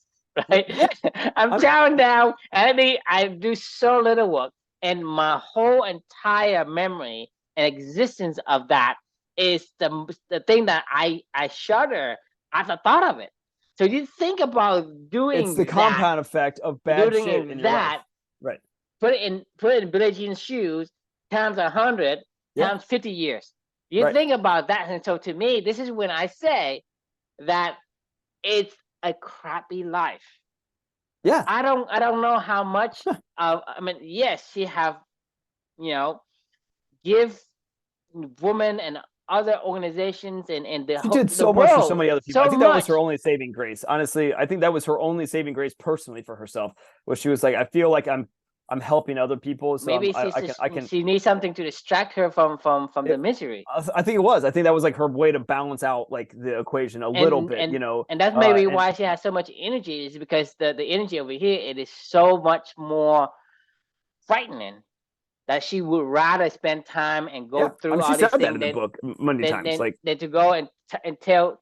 A: Right?
B: Yeah.
A: I'm chowing down and I do so little work, and my whole entire memory and existence of that is the thing that I shudder at the thought of it. So you think about
B: It's the
A: doing that,
B: compound effect of bad shit in
A: doing
B: your life.
A: that,
B: Right.
A: put it in Billie Jean's shoes times 100
B: Yeah.
A: times 50 years. You
B: Right.
A: think about that, and so to me, this is when I say that it's a crappy life.
B: Yeah.
A: I don't know how much. I mean, yes, she have give women and other organizations and
B: She did
A: the
B: so much for so
A: world
B: many other people. I
A: so
B: think that was
A: much.
B: her only saving grace. Honestly, I think that was her only saving grace personally for herself. Where she was like, I feel like I'm helping other people, so
A: Maybe
B: I can.
A: she needs something to distract her from the
B: It,
A: misery.
B: I think it was. I think that was like her way to balance out like the equation a little
A: and
B: bit.
A: and and that's maybe
B: And
A: why she has so much energy, is because the energy over here, it is so much more frightening that she would rather spend time and
B: yeah,
A: go
B: I
A: through
B: mean, she
A: all
B: said
A: these
B: that
A: things
B: in the book many times. Like
A: than to go and tell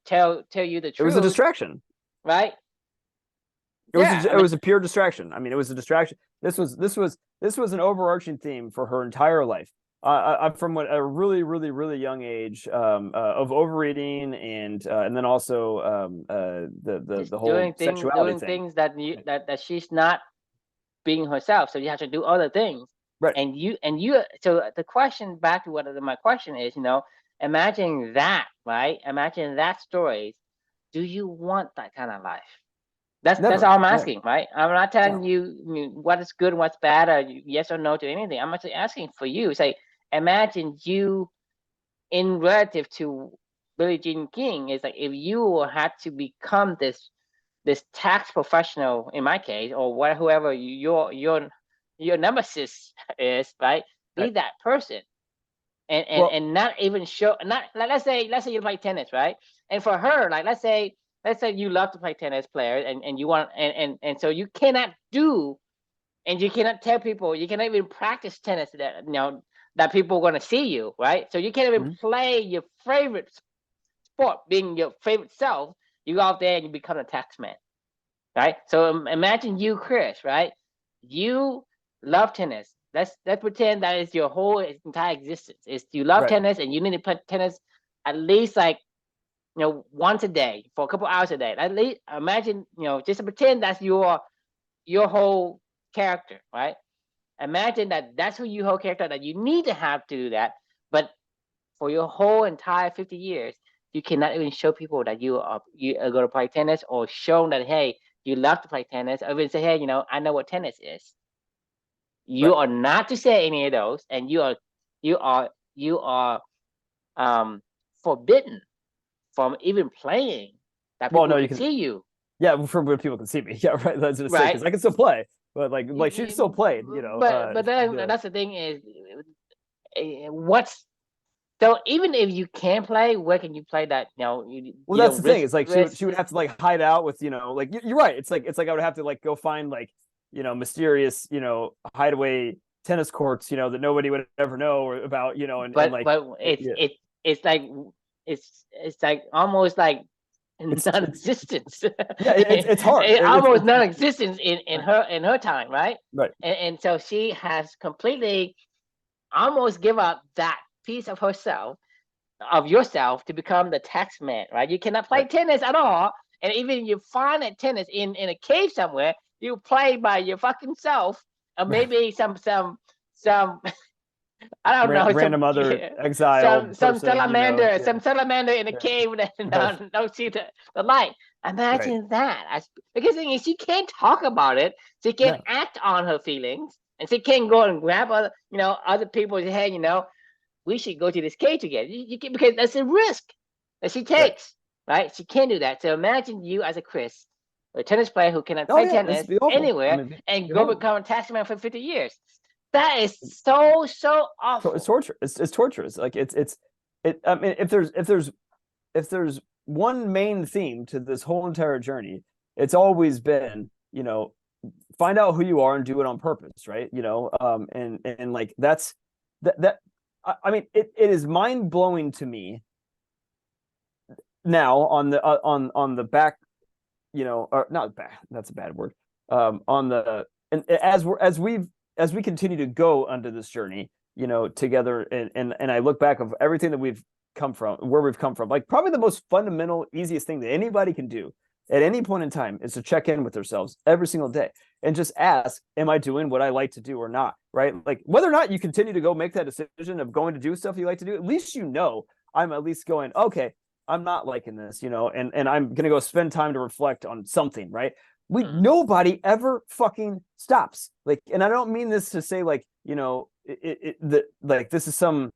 A: you the
B: it was a
A: truth,
B: distraction.
A: right?
B: It
A: Yeah, I mean,
B: was a pure distraction. I mean, it was a distraction. This was an overarching theme for her entire life. I'm from a really, really, really young age of overeating and then also
A: just
B: the whole sexuality
A: doing
B: thing.
A: things that she's not being herself. So you have to do other things.
B: Right.
A: And you. So the question back to what my question is, imagine that, right? Imagine that story. Do you want that kind of life? That's
B: Never.
A: all I'm
B: Yeah.
A: asking, right? I'm not telling
B: No.
A: you what is good and what's bad, or yes or no to anything. I'm actually asking for you. Say, imagine you in relative to Billie Jean King, is like if you had to become this tax professional in my case, or whoever your nemesis is, right? Be
B: Right.
A: that person,
B: Well,
A: and not even show. Not like, let's say you play tennis, right? And for her, like let's say you love to play tennis, player, and you want and so you cannot do, and you cannot tell people, you cannot even practice tennis that people are going to see you, right? So you can't even
B: mhm.
A: play your favorite sport, being your favorite self. You go out there and you become a taxman, right? So imagine you, Chris, right? You love tennis. Let's pretend that is your whole entire existence. Is you love
B: Right.
A: tennis and you need to play tennis at least like once a day for a couple hours a day. At least imagine just to pretend that's your whole character, right? Imagine that's who you whole character, that you need to have to do that, but for your whole entire 50 years, you cannot even show people that you are going to play tennis, or show that, hey, you love to play tennis, or even say, hey, I know what tennis is. You
B: Right.
A: are not to say any of those, and you are forbidden from even playing that
B: Well,
A: people
B: no, you
A: can
B: can.
A: see you,
B: Yeah, from where people can see me. Yeah, right. That's just say
A: right?
B: because I can still play, but like she still played.
A: But then
B: The
A: that's the thing is, what's so even if you can play, where can you play that?
B: well,
A: You
B: that's
A: don't
B: the thing.
A: risk
B: It's like
A: risk.
B: she would have to like hide out with like you're right. It's like I would have to like go find like mysterious hideaway tennis courts that nobody would ever know about and
A: But
B: like
A: it's
B: yeah
A: it's like it's like almost like
B: it's
A: non-existence.
B: yeah it's hard.
A: Almost non-existence in her time, right?
B: Right.
A: And so she has completely almost give up that piece of herself, of yourself, to become the tax man, right? You cannot play
B: Right.
A: tennis at all, and even you find a tennis in a cave somewhere, you play by your fucking self, or
B: Right.
A: maybe some I don't know,
B: Random other exiled person. Yeah.
A: some salamander in a
B: Yeah.
A: cave that
B: Right.
A: don't see the light.
B: Right.
A: Imagine that. Because the thing is, she can't talk about it. She can't
B: No.
A: act on her feelings, and she can't go and grab other people and say, hey, we should go to this cave together. You can, because that's a risk that she
B: Right.
A: takes, right? She can't do that. So imagine you as a Chris, a tennis player who cannot
B: Oh
A: play
B: yeah, this
A: tennis
B: would be awful. I
A: anywhere,
B: mean, it'd
A: and
B: be
A: go
B: horrible.
A: become a taxman for 50 years. That is so
B: It's
A: awful.
B: torture. It's torturous. Like it. I mean, if there's one main theme to this whole entire journey, it's always been find out who you are and do it on purpose, right? And like that. I mean, it is mind blowing to me now on the back, or not back. That's a bad word. On the and as we continue to go under this journey, together, and I look back of everything that we've come from, where we've come from, like probably the most fundamental, easiest thing that anybody can do at any point in time is to check in with themselves every single day and just ask, am I doing what I like to do or not? Right? Like whether or not you continue to go make that decision of going to do stuff you like to do, at least I'm at least going, okay, I'm not liking this, and I'm gonna go spend time to reflect on something, right? Nobody ever fucking stops. Like, and I don't mean this to say like, like this is some,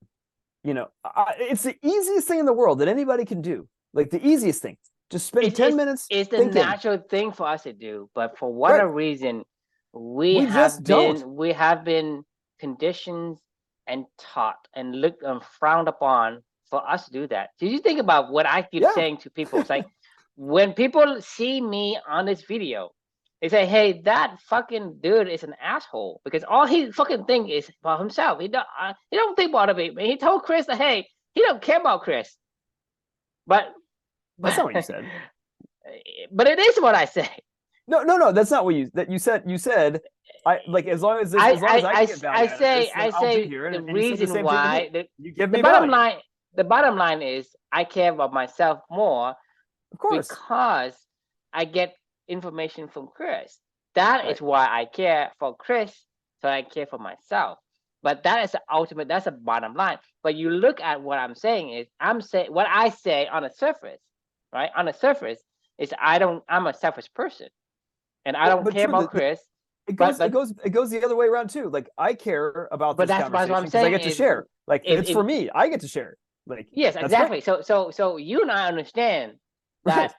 B: it's the easiest thing in the world that anybody can do. Like the easiest thing. Just spend 10 minutes
A: It's the
B: thinking.
A: natural thing for us to do, but for
B: Right.
A: whatever reason, we
B: We just
A: have
B: don't.
A: been conditioned and taught and looked and frowned upon for us to do that. Did you think about what I keep
B: Yeah.
A: saying to people? It's like when people see me on this video, they say, "Hey, that fucking dude is an asshole," because all he fucking think is about himself. He don't think about it. He told Chris that, hey, he don't care about Chris, but
B: That's not
A: but
B: what you said.
A: but it is what I say.
B: No. That's not what you said. You said I like as long as I can get value out of this, then
A: I
B: I'll be
A: say
B: here.
A: the
B: And you said the
A: reason
B: same thing to me.
A: why
B: You give
A: the
B: me
A: bottom
B: value.
A: line the bottom line is I care about myself more
B: Of course.
A: because I get information from Chris. That
B: Right.
A: is why I care for Chris, so I care for myself. But that is the ultimate. That's the bottom line. But you look at what I'm saying is I'm saying what I say on the surface, right? On the surface is I'm a selfish person, and I
B: Well,
A: don't
B: but
A: care
B: true,
A: about Chris.
B: it
A: But
B: goes the other way around too. Like I care about this
A: that's what I'm
B: conversation because I
A: saying
B: get to
A: is
B: share. Like
A: if
B: it's for me. I get to share. Like
A: yes,
B: that's great.
A: exactly. So you and I understand
B: Right.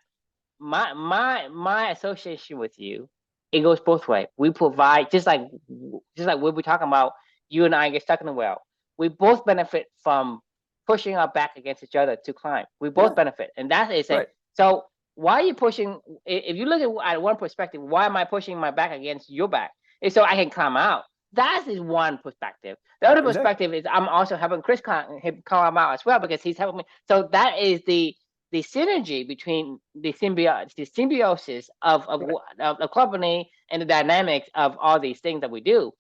A: that my association with you, it goes both ways. We provide just like what we're talking about. You and I get stuck in the well. We both benefit from pushing our back against each other to climb. We both
B: Yeah.
A: benefit, and that is it.
B: Right.
A: So why are you pushing? If you look at one perspective, why am I pushing my back against your back? It's so I can climb out. That is one perspective. The other
B: Exactly.
A: perspective is I'm also helping Chris climb out as well because he's helping me. So that is the synergy between the symbiosis
B: Right.
A: of the company and the dynamics of all these things that we do.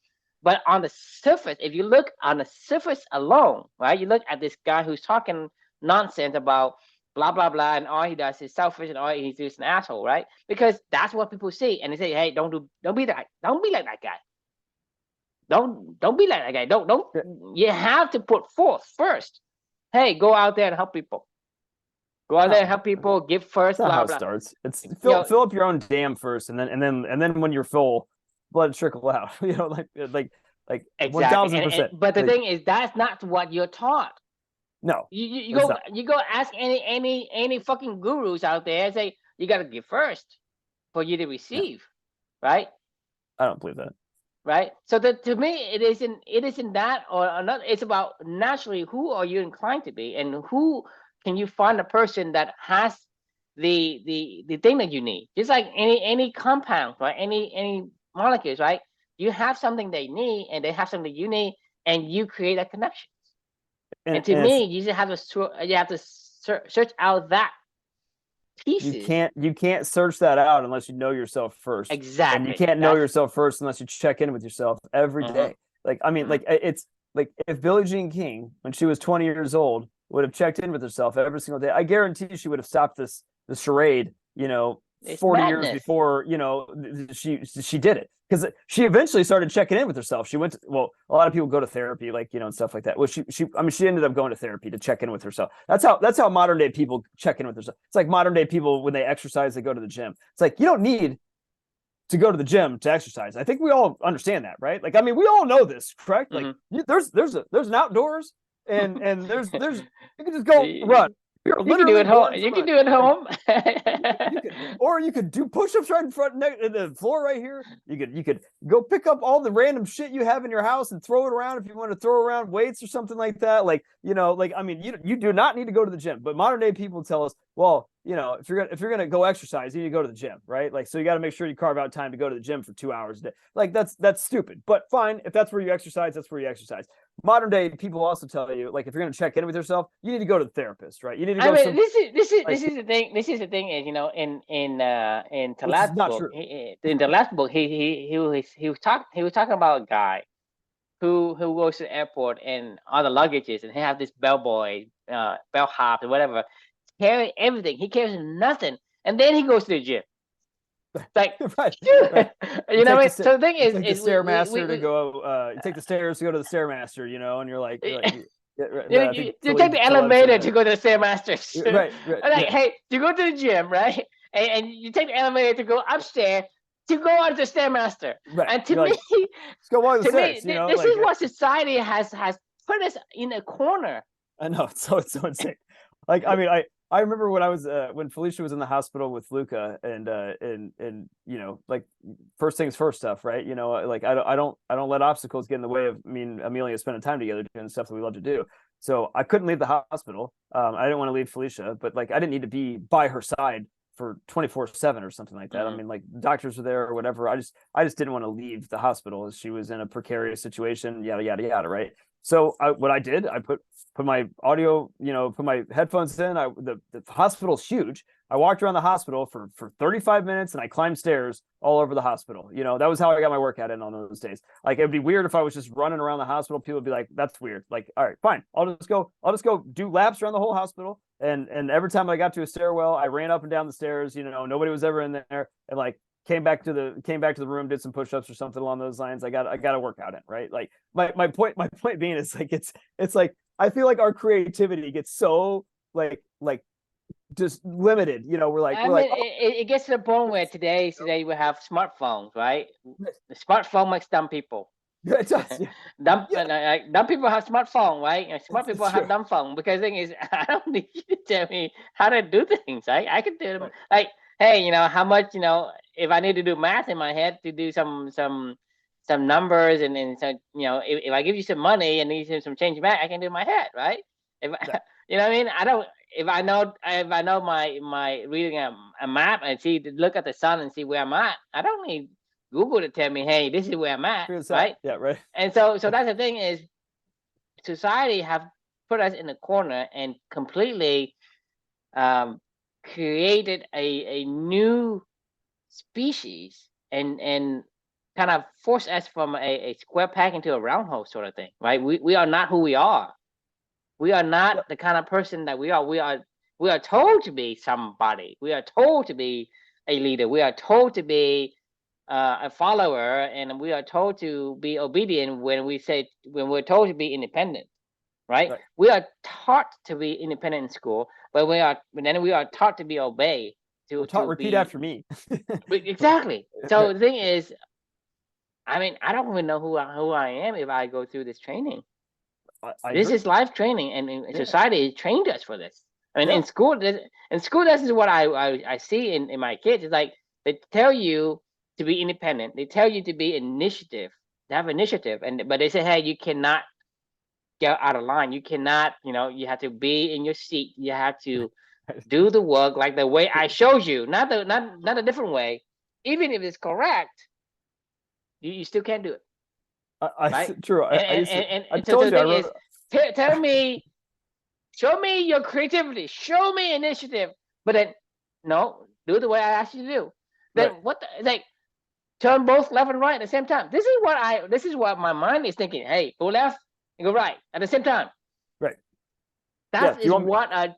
A: But on the surface, if you look on the surface alone, right, you look at this guy who's talking nonsense about blah blah blah, and all he does is selfish, and all he's just an asshole, right? Because that's what people see, and they say, "Hey, don't be like that guy. Don't be like that guy. Don't.
B: Yeah.
A: You have to put forth first. Hey, go out there and help people." Go out there and
B: No.
A: help people, give first,
B: That's not how
A: blah
B: it
A: blah.
B: starts. It's
A: You
B: fill
A: know,
B: fill up your own dam first, and then when you're full, let it trickle out. Like
A: exactly. And
B: 1000%.
A: but the
B: Like
A: thing is, that's not what you're taught.
B: no,
A: You
B: it's
A: go
B: not.
A: you go ask any fucking gurus out there and say you got to give first for you to
B: No,
A: receive, right?
B: I don't believe that.
A: Right. So that to me, it isn't that or another. It's about naturally who are you inclined to be, and who can you find a person that has the thing that you need. Just like any compound, right? Any molecules, right? You have something they need, and they have something you need, and you create a connection. And to
B: And it's
A: me, you just have to search out that pieces.
B: you can't search that out unless you know yourself first, and you
A: Exactly.
B: can't know
A: That's
B: yourself first unless you check in with yourself every
A: uh-huh,
B: day. Like I mean,
A: uh-huh.
B: like it's like if Billie Jean King, when she was 20 years old, would have checked in with herself every single day, I guarantee she would have stopped the charade, 40 years
A: Madness.
B: before, she did it, because she eventually started checking in with herself. She went to, well, a lot of people go to therapy, like, and stuff like that. Well, she ended up going to therapy to check in with herself. That's how modern day people check in with themselves. It's like modern day people, when they exercise, they go to the gym. It's like, you don't need to go to the gym to exercise. I think we all understand that, right? Like, I mean, we all know this, correct? Like, there's an outdoors, and there's you can just go run. You're
A: You can do
B: literally
A: it home.
B: born to
A: You can
B: run.
A: do it
B: Like,
A: home.
B: you could do push-ups right in front of the floor right here. You could go pick up all the random shit you have in your house and throw it around if you want to throw around weights or something like that. Like, like, I mean, you do not need to go to the gym. But modern day people tell us, well, if you're gonna go exercise, you need to go to the gym, right? Like, so you got to make sure you carve out time to go to the gym for 2 hours a day. Like, that's stupid. But fine, if that's where you exercise, that's where you exercise. Modern day people also tell you, like, if you're gonna check in with yourself, you need to go to the therapist, right? You need to
A: I
B: go
A: mean,
B: some like,
A: this is the thing. This is the thing is, in
B: which is
A: Talat's
B: not
A: book,
B: true.
A: in the last book, he was talking about a guy who goes to the airport and all the luggages, and he have this bellboy, bellhop or whatever, carry everything. He carries nothing, and then he goes to the gym. Like,
B: Right, right.
A: you know what I mean? So the thing
B: You take the
A: is
B: stairmaster to go. You take the stairs to go to the stairmaster, and you're like, I think
A: you take the
B: Taleb said
A: elevator to
B: that.
A: go to the Stairmasters.
B: Right, right,
A: Like,
B: yeah,
A: hey, you go to the gym, right? And you take the elevator to go upstairs to go on the Stairmaster.
B: right.
A: And to
B: You're
A: me,
B: like, let's go walk the stairs.
A: this
B: Like,
A: is what society has put us in a corner.
B: I know, it's so insane. Like, I mean, I remember when I was when Felicia was in the hospital with Luca, and like, first things first stuff, right? Like, I don't let obstacles get in the way of me and Amelia spending time together doing stuff that we love to do. So I couldn't leave the hospital. I didn't want to leave Felicia, but, like, I didn't need to be by her side for 24/7 or something like that. I mean, like, doctors were there or whatever. I just didn't want to leave the hospital as she was in a precarious situation, yada yada yada, right? So what I did, I put my audio, put my headphones in. The hospital's huge. I walked around the hospital for 35 minutes, and I climbed stairs all over the hospital. That was how I got my workout in on those days. Like, it'd be weird if I was just running around the hospital. People would be like, "That's weird." Like, all right, fine. I'll just go do laps around the whole hospital. And every time I got to a stairwell, I ran up and down the stairs. Nobody was ever in there, and, like, came back to the room, did some push-ups or something along those lines. I got a workout in, right? Like, my point being is, like, it's like, I feel like our creativity gets so, like just limited.
A: I
B: We're like,
A: mean,
B: oh,
A: it gets to the point where today we have smartphones, right? The smartphone makes dumb people.
B: yeah, it does. Yeah,
A: Dumb people have smartphone, right? And smart people
B: it's true.
A: have dumb phone. Because the thing is, I don't need you to tell me how to do things. I can do them.
B: Right.
A: Like, hey, how much, if I need to do math in my head to do some numbers, and so, if I give you some money and need some change back, I can do in my head, right? If
B: Right.
A: you know what I mean, I don't. If I know my reading a map and look at the sun and see where I'm at, I don't need Google to tell me, hey, this is where I'm at,
B: Figure this out.
A: right?
B: Yeah, right.
A: And so that's the thing is, society have put us in a corner and completely created a new species, and kind of forced us from a square peg into a round hole sort of thing, right? We are not who we are. We are not the kind of person that we are. We are told to be somebody. We are told to be a leader. We are told to be a follower, and we are told to be obedient when we're told to be independent. right?
B: Right.
A: We are taught to be independent in school, but then we are taught to be obey
B: We're taught
A: to
B: repeat
A: be
B: after me.
A: exactly. So the thing is, I mean, I don't even know who I am if I go through this training.
B: I
A: This
B: agree.
A: is life training, and
B: Yeah.
A: society trained us for this. I mean,
B: Yeah.
A: in school, this is what I see in my kids. It's like they tell you to be independent. They tell you to be initiative, to have initiative, but they say, hey, you cannot get out of line. You cannot, you have to be in your seat. You have to do the work like the way I showed you, not a different way. Even if it's correct, you still can't do it, right?
B: True. I used to. I
A: So
B: told
A: the
B: you. I
A: thing
B: wrote.
A: is, tell me, show me your creativity, show me initiative, but then no, do the way I asked you to do. Then
B: Right.
A: what? Like turn both left and right at the same time. This is what my mind is thinking. Hey, go left and go right at the same time.
B: Right. Yeah.
A: That
B: Do you
A: is
B: want me?
A: what I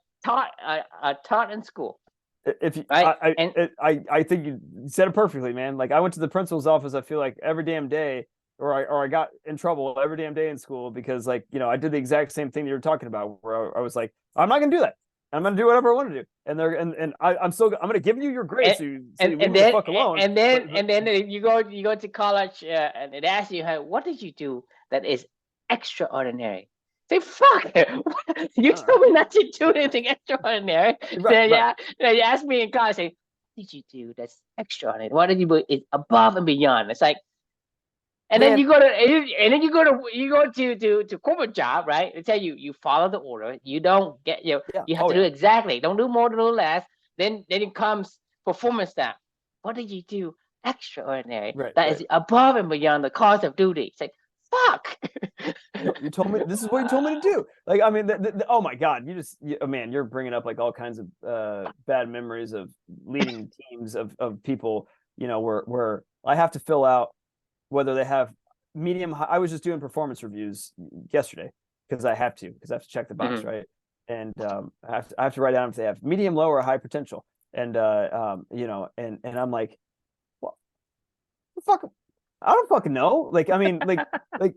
A: taught in school,
B: If you,
A: right? And
B: I think you said it perfectly, man. Like I went to the principal's office. I feel like every damn day, or I got in trouble every damn day in school because, like, I did the exact same thing that you were talking about, where I was like, I'm not gonna do that. I'm gonna do whatever I want to do, and I'm gonna give you your grade, so you leave me the fuck alone.
A: And then you go to college, and it asks you, hey, what did you do that is extraordinary? Say fuck it. You told me not to do anything extraordinary.
B: Right, right.
A: You ask me in college, say, what did you do that's extraordinary? What did you do? It's above and beyond. It's like, and then
B: Man,
A: you go to corporate job, right? They tell you follow the order. You don't get
B: yeah.
A: you have
B: Oh
A: to do
B: yeah.
A: exactly. Don't do more, do less. Then it comes performance staff. What did you do extraordinary?
B: Right,
A: That
B: right.
A: is above and beyond the cost of duty. It's like fuck.
B: No, you told me this is what you told me to do. Like, I mean, oh my God, oh man, you're bringing up like all kinds of bad memories of leading teams of people, where I have to fill out whether they have medium. I was just doing performance reviews yesterday because I have to check the box,
A: Mhm.
B: right? And I have to write down if they have medium, low, or high potential. And and I'm like, well, fuck, I don't fucking know. Like, I mean, like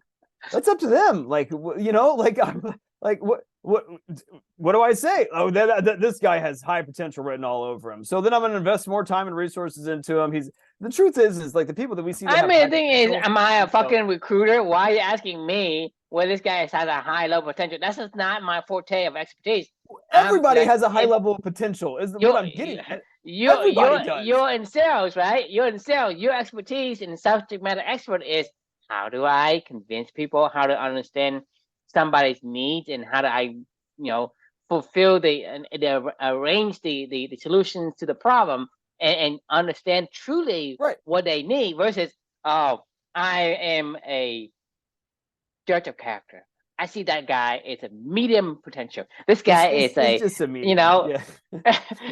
B: that's up to them. Like, like I'm like what do I say? Oh, this guy has high potential written all over him. So then I'm going to invest more time and resources into him. The truth is like the people that we see that
A: I
B: have
A: mean,
B: high
A: the thing is,
B: potential,
A: am I a fucking recruiter? Why are you asking me where this guy has a high level potential? That's just not my forte of expertise. I'm
B: everybody
A: like,
B: has a high level of potential. Is what I'm getting at. Everybody does.
A: you're in sales, right? You're in sales. Your expertise in subject matter expert is how do I convince people how to understand somebody's needs and how do I, fulfill arrange the solutions to the problem and understand truly
B: Right.
A: what they need versus, oh, I am a judge of character. I see that guy is a medium potential. This guy is
B: He's
A: a,
B: just a medium. Yeah.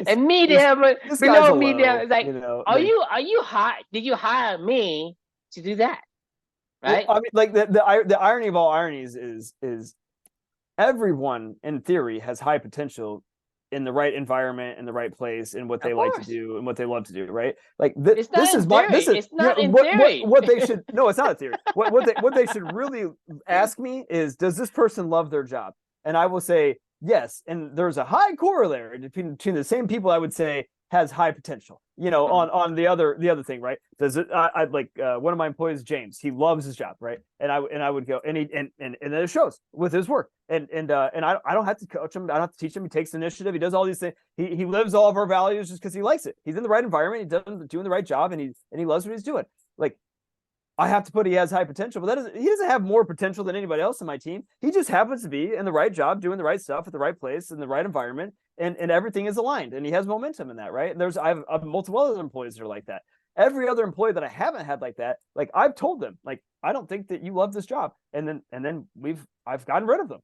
A: a medium,
B: this guy's
A: below
B: a
A: medium.
B: low,
A: It's like,
B: like,
A: are you hire? Did you hire me to do that?
B: well,
A: Right?
B: I mean, like the irony of all ironies is everyone in theory has high potential in the right environment, in the right place, in what
A: Of
B: they like to
A: course.
B: do and what they love to do, right? Like
A: It's not in theory. It's not in theory.
B: what they should, no, it's not a theory. What they should really ask me is, does this person love their job? And I will say yes. And there's a high corollary between the same people I would say has high potential. On the other thing, right? Does it? I like one of my employees, James. He loves his job, right? And I would go, and it shows with his work. And I don't have to coach him. I don't have to teach him. He takes initiative. He does all these things. He lives all of our values just because he likes it. He's in the right environment. He's doing the right job, and he loves what he's doing. Like, I have to put he has high potential, but he doesn't have more potential than anybody else in my team. He just happens to be in the right job, doing the right stuff at the right place in the right environment, and everything is aligned, and he has momentum in that, right? And I have multiple other employees that are like that. Every other employee that I haven't had like that, like I've told them, like, I don't think that you love this job, and then I've gotten rid of them,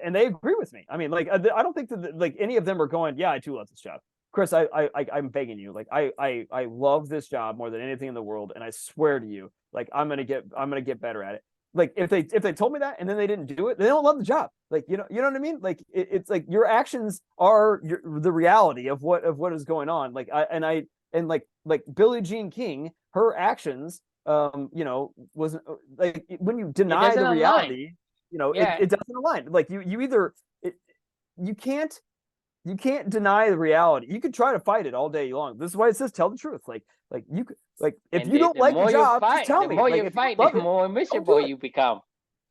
B: and they agree with me. I mean, like, I don't think that like any of them are going, yeah, I too love this job. Chris, I'm begging you, like I love this job more than anything in the world, and I swear to you, like I'm gonna get better at it. Like if they told me that and then they didn't do it, they don't love the job. Like you know what I mean? Like it's like your actions are the reality of what is going on. Like like Billie Jean King, her actions, wasn't like when you deny the reality. You know,
A: Yeah.
B: it doesn't align. Like you either you can't deny the reality. You can try to fight it all day long. This is why it says tell the truth. Like you could like if
A: And
B: you don't
A: the
B: like the
A: more you
B: job, just
A: fight,
B: tell
A: the
B: me.
A: more
B: Like
A: you
B: if you
A: fight,
B: don't
A: the
B: love it,
A: more
B: don't do
A: miserable
B: it.
A: you become.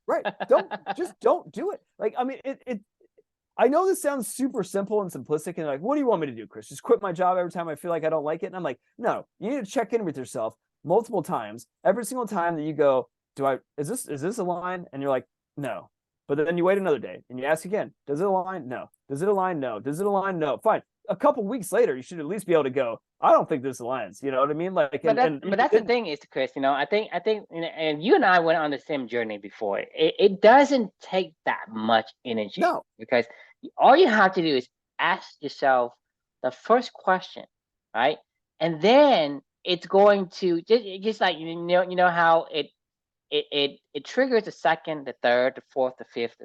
B: Right. Don't do it. Like I mean it I know this sounds super simple and simplistic and like, what do you want me to do, Chris? Just quit my job every time I feel like I don't like it? And I'm like, no, you need to check in with yourself multiple times. Every single time that you go, is this a line? And you're like, no. But then you wait another day and you ask again, does it align? No. Does it align? No. Does it align? No. Fine. A couple weeks later, you should at least be able to go, I don't think this aligns. You know what I mean? Like,
A: But that's the thing is, Chris, I think, and you and I went on the same journey before. It doesn't take that much energy
B: no,
A: because all you have to do is ask yourself the first question, right? And then it's going to just like you know how it triggers the second, the third, the fourth, the fifth.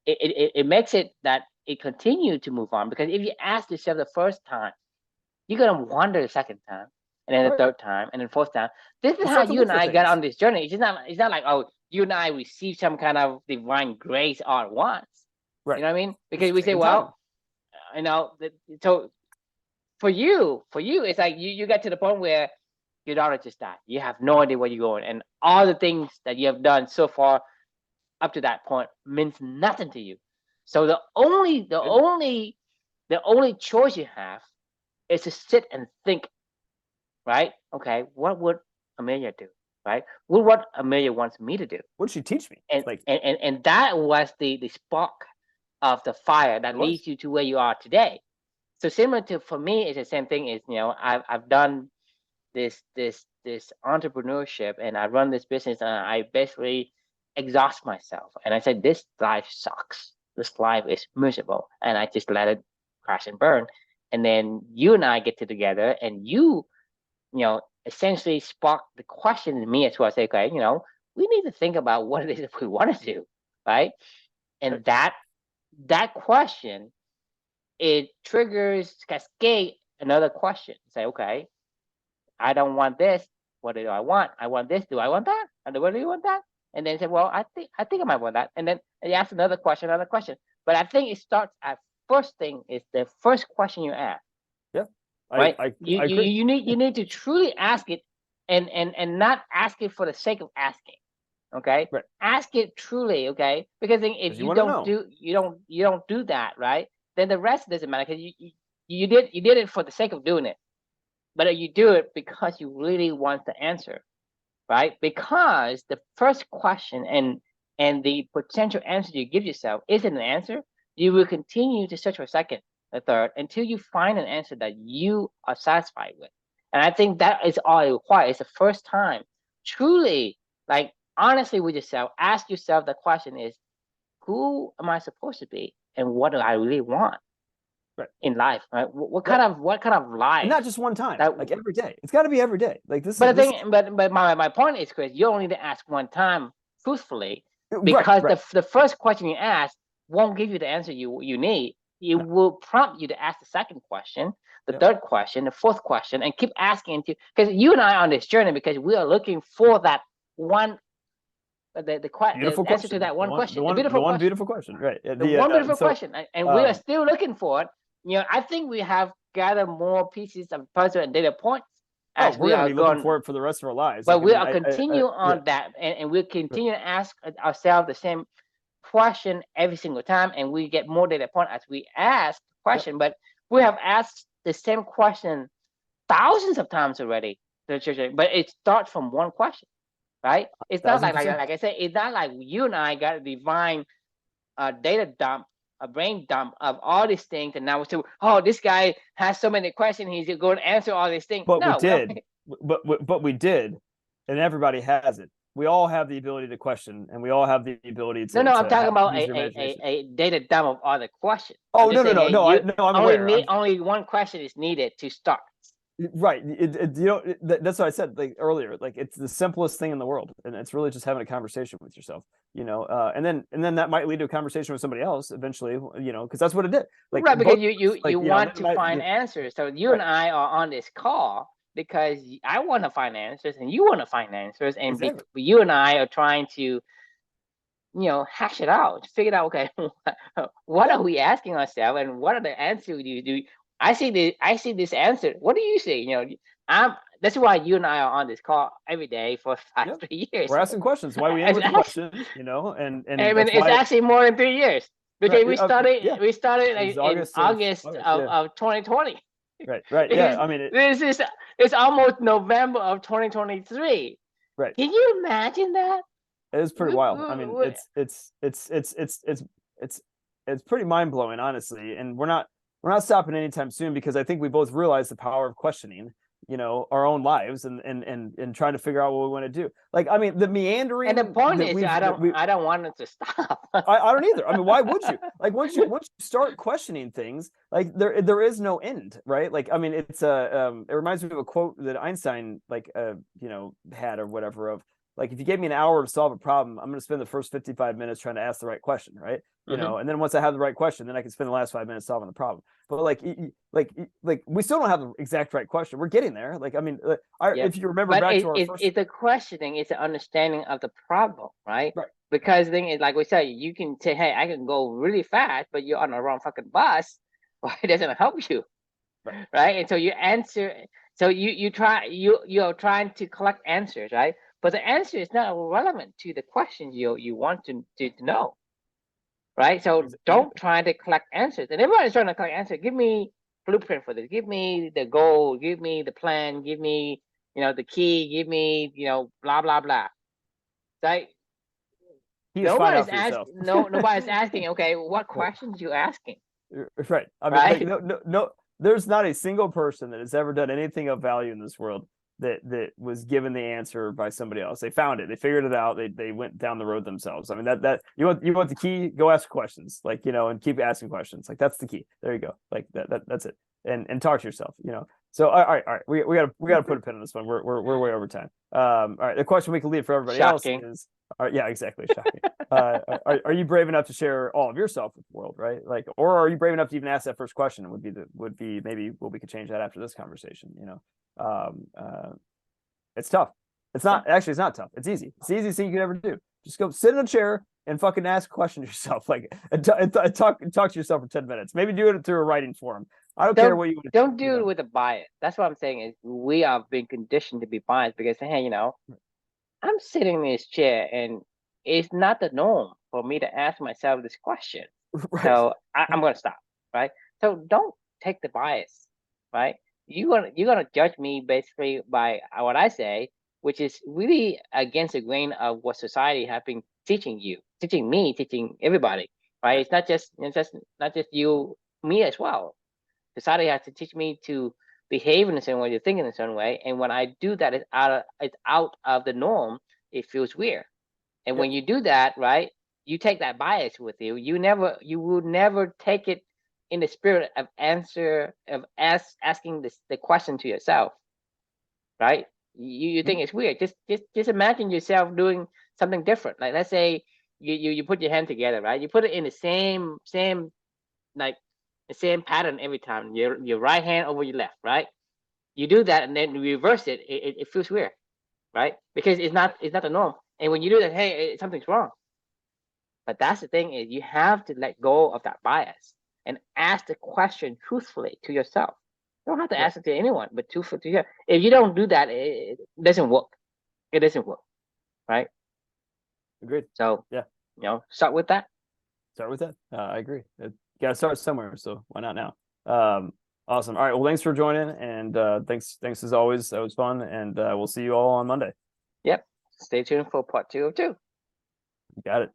A: It makes it that it continue to move on because if you ask yourself the first time, you're gonna wonder the second time, and then the
B: right.
A: third time, and then fourth time. This is
B: You
A: how
B: start to
A: you
B: look
A: and
B: for
A: I got
B: things.
A: on this journey. It's not like, oh, you and I received some kind of divine grace all at once. You
B: Right.
A: know what I mean?
B: It's
A: Because we say,
B: taking time.
A: well, so for you, it's like you got to the point where your daughter just died. You have no idea where you're going, and all the things that you have done so far up to that point means nothing to you. So the only choice you have is to sit and think, right? Okay, what would Amelia do? Right? What Amelia wants me to do?
B: What'd she teach me?
A: And
B: Like
A: and and, and that was the spark of the fire that
B: it was.
A: leads you to where you are today. So similar to for me, it's the same thing. Is I've done this entrepreneurship and I run this business and I basically exhaust myself and I said this life sucks. This life is miserable and I just let it crash and burn. And then you and I get together and you essentially spark the question in me as well. I say, okay, we need to think about what it is that we want to do, right?
B: Right.
A: And that question, it triggers cascade another question. Say, okay, I don't want this. What do I want? I want this. Do I want that? And what do you want that? And then say, well, I think I might want that. And then you ask another question. But I think it starts at first thing is the first question you ask,
B: Yeah.
A: right?
B: I agree.
A: You need to truly ask it, and not ask it for the sake of asking. Okay,
B: Right.
A: ask it truly. Okay, because then if
B: Because you
A: you
B: want to
A: don't
B: know.
A: do you don't do that, right? Then the rest doesn't matter because you did it for the sake of doing it, but you do it because you really want the answer, right? Because the first question and the potential answer you give yourself isn't an answer. You will continue to search for a second, a third, until you find an answer that you are satisfied with. And I think that is all it requires. It's the first time, truly, like honestly with yourself, ask yourself the question is, who am I supposed to be, and what do I really want
B: Right.
A: in life? Right? What
B: Right.
A: kind of
B: And
A: life
B: not just one time,
A: that
B: like every day. It's got to be every day. Like this
A: But
B: is
A: the
B: this.
A: thing, but my point is, Chris, you only need to ask one time truthfully,
B: Right.
A: because
B: Right.
A: the first question you ask won't give you the answer you need. It
B: No.
A: will prompt you to ask the second question, the
B: Yep.
A: third question, the fourth question, and keep asking to because you and I are on this journey because we are looking for that one, the
B: Beautiful
A: answer to
B: question.
A: that one question, the
B: The
A: beautiful
B: one
A: question,
B: beautiful question. Right.
A: the one beautiful
B: So
A: question, and we are
B: um
A: still looking for it. I think we have gathered more pieces of puzzle and data points
B: oh,
A: as
B: we're
A: we
B: gonna
A: are
B: be looking
A: going.
B: for it for the rest of our lives.
A: But
B: Like I
A: we'll
B: mean,
A: continue
B: yeah.
A: on that, and we'll continue to ask ourselves the same question every single time, and we get more data point as we ask the
B: Yep.
A: question. But we have asked the same question thousands of times already to the church, but it starts from one question, right? It's not like
B: 1000%.
A: I said, it's not like you and I got a divine data dump, a brain dump of all these things, and now we say, oh, this guy has so many questions, he's going to answer all these things.
B: But we
A: No, we don't.
B: did. But we did, and everybody has it. We all have the ability to question, and we all have the ability
A: No, I'm talking about
B: use your imagination.
A: a data dump of all the questions. I'm
B: Oh
A: just
B: no no
A: saying,
B: no
A: hey,
B: no!
A: you
B: I'm
A: only
B: aware.
A: need only one question is needed to start.
B: Right. That's what I said like earlier. Like it's the simplest thing in the world, and it's really just having a conversation with yourself. And then that might lead to a conversation with somebody else eventually. Because that's what it did. Like
A: Right, because
B: both,
A: you want to find
B: yeah,
A: answers. So you and
B: right,
A: I are on this call because I want to find answers and you want to find answers, and
B: exactly.
A: you and I are trying to hash it out, figure out, okay, what are we asking ourselves, and what are the answers do. I see this answer. What do you see? That's why you and I are on this call every day for
B: Yeah.
A: 3 years.
B: We're asking questions. Why we end with the questions, and
A: I mean,
B: that's
A: it's
B: why.
A: actually more than 3 years because
B: Right.
A: we started
B: Yeah.
A: we started
B: It was
A: in August
B: yeah.
A: of 2020.
B: Right. Right. Yeah. I mean,
A: This is it's almost November of 2023.
B: right.
A: Can you imagine that?
B: It is pretty wild. I mean, it's pretty mind blowing, honestly. And we're not stopping anytime soon, because I think we both realize the power of questioning, our own lives, and trying to figure out what we want to do. Like, I mean, the meandering.
A: And the point
B: that
A: is, I don't want it to stop.
B: I don't either. I mean, why would you? Like, once you start questioning things, like there is no end, right? Like, I mean, it reminds me of a quote that Einstein had, or whatever, of like, if you gave me an hour to solve a problem, I'm going to spend the first 55 minutes trying to ask the right question, right? And then once I have the right question, then I can spend the last 5 minutes solving the problem. But like we still don't have the exact right question. We're getting there. Like, I mean, if you remember back to our first,
A: it's a questioning, it's an understanding of the problem, right?
B: Right.
A: Because the thing is, like we said, you can say, hey, I can go really fast, but you're on the wrong fucking bus. Well, it doesn't help you, right? And so you answer, so you're trying to collect answers, right? But the answer is not relevant to the questions you want to know, right? So don't try to collect answers. And everybody's trying to collect answers. Give me blueprint for this. Give me the goal. Give me the plan. Give me, the key. Give me, blah blah blah. Right? Nobody's asking. Okay, what questions you asking?
B: Right. I mean, right? Like, no. There's not a single person that has ever done anything of value in this world that was given the answer by somebody else. They found it. They figured it out. They went down the road themselves. I mean, that you want the key, go ask questions, like, and keep asking questions. Like, that's the key. There you go. Like that's it. And talk to yourself, So all right. We gotta put a pin on this one. We're way over time. All right. The question we can leave for everybody else is, yeah, exactly. Shocking. Are you brave enough to share all of yourself with the world, right? Like, or are you brave enough to even ask that first question? Would be maybe we could change that after this conversation. It's tough. It's not tough. It's easy. It's the easiest thing you could ever do. Just go sit in a chair and fucking ask questions yourself, like, and talk to yourself for 10 minutes. Maybe do it through a writing form. I don't care what you
A: don't do it with a bias. That's what I'm saying, is we are being conditioned to be biased because, hey, I'm sitting in this chair and it's not the norm for me to ask myself this question. Right. So I'm going to stop, right? So don't take the bias, right? You're gonna judge me basically by what I say, which is really against the grain of what society has been teaching me, teaching everybody, right? It's not just you, me as well. Society has to teach me to behave in a certain way, to think in a certain way, and when I do that, it's out of the norm. It feels weird, and when you do that, right, you take that bias with you. You will never take it in the spirit of asking the question to yourself, right? You think it's weird. Just imagine yourself doing something different. Like, let's say you put your hand together, right? You put it in the same like the same pattern every time. Your right hand over your left, right? You do that and then reverse it. It feels weird, right? Because it's not the norm. And when you do that, hey, something's wrong. But that's the thing, is you have to let go of that bias and ask the question truthfully to yourself. You don't have to ask it to anyone, but truthfully to yourself. If you don't do that, it doesn't work. It doesn't work, right?
B: Agreed.
A: So start with that.
B: I agree. You gotta start somewhere, so why not now? Awesome. All right. Well, thanks for joining, and thanks as always. That was fun, and we'll see you all on Monday.
A: Yep. Stay tuned for part 2 of 2.
B: Got it.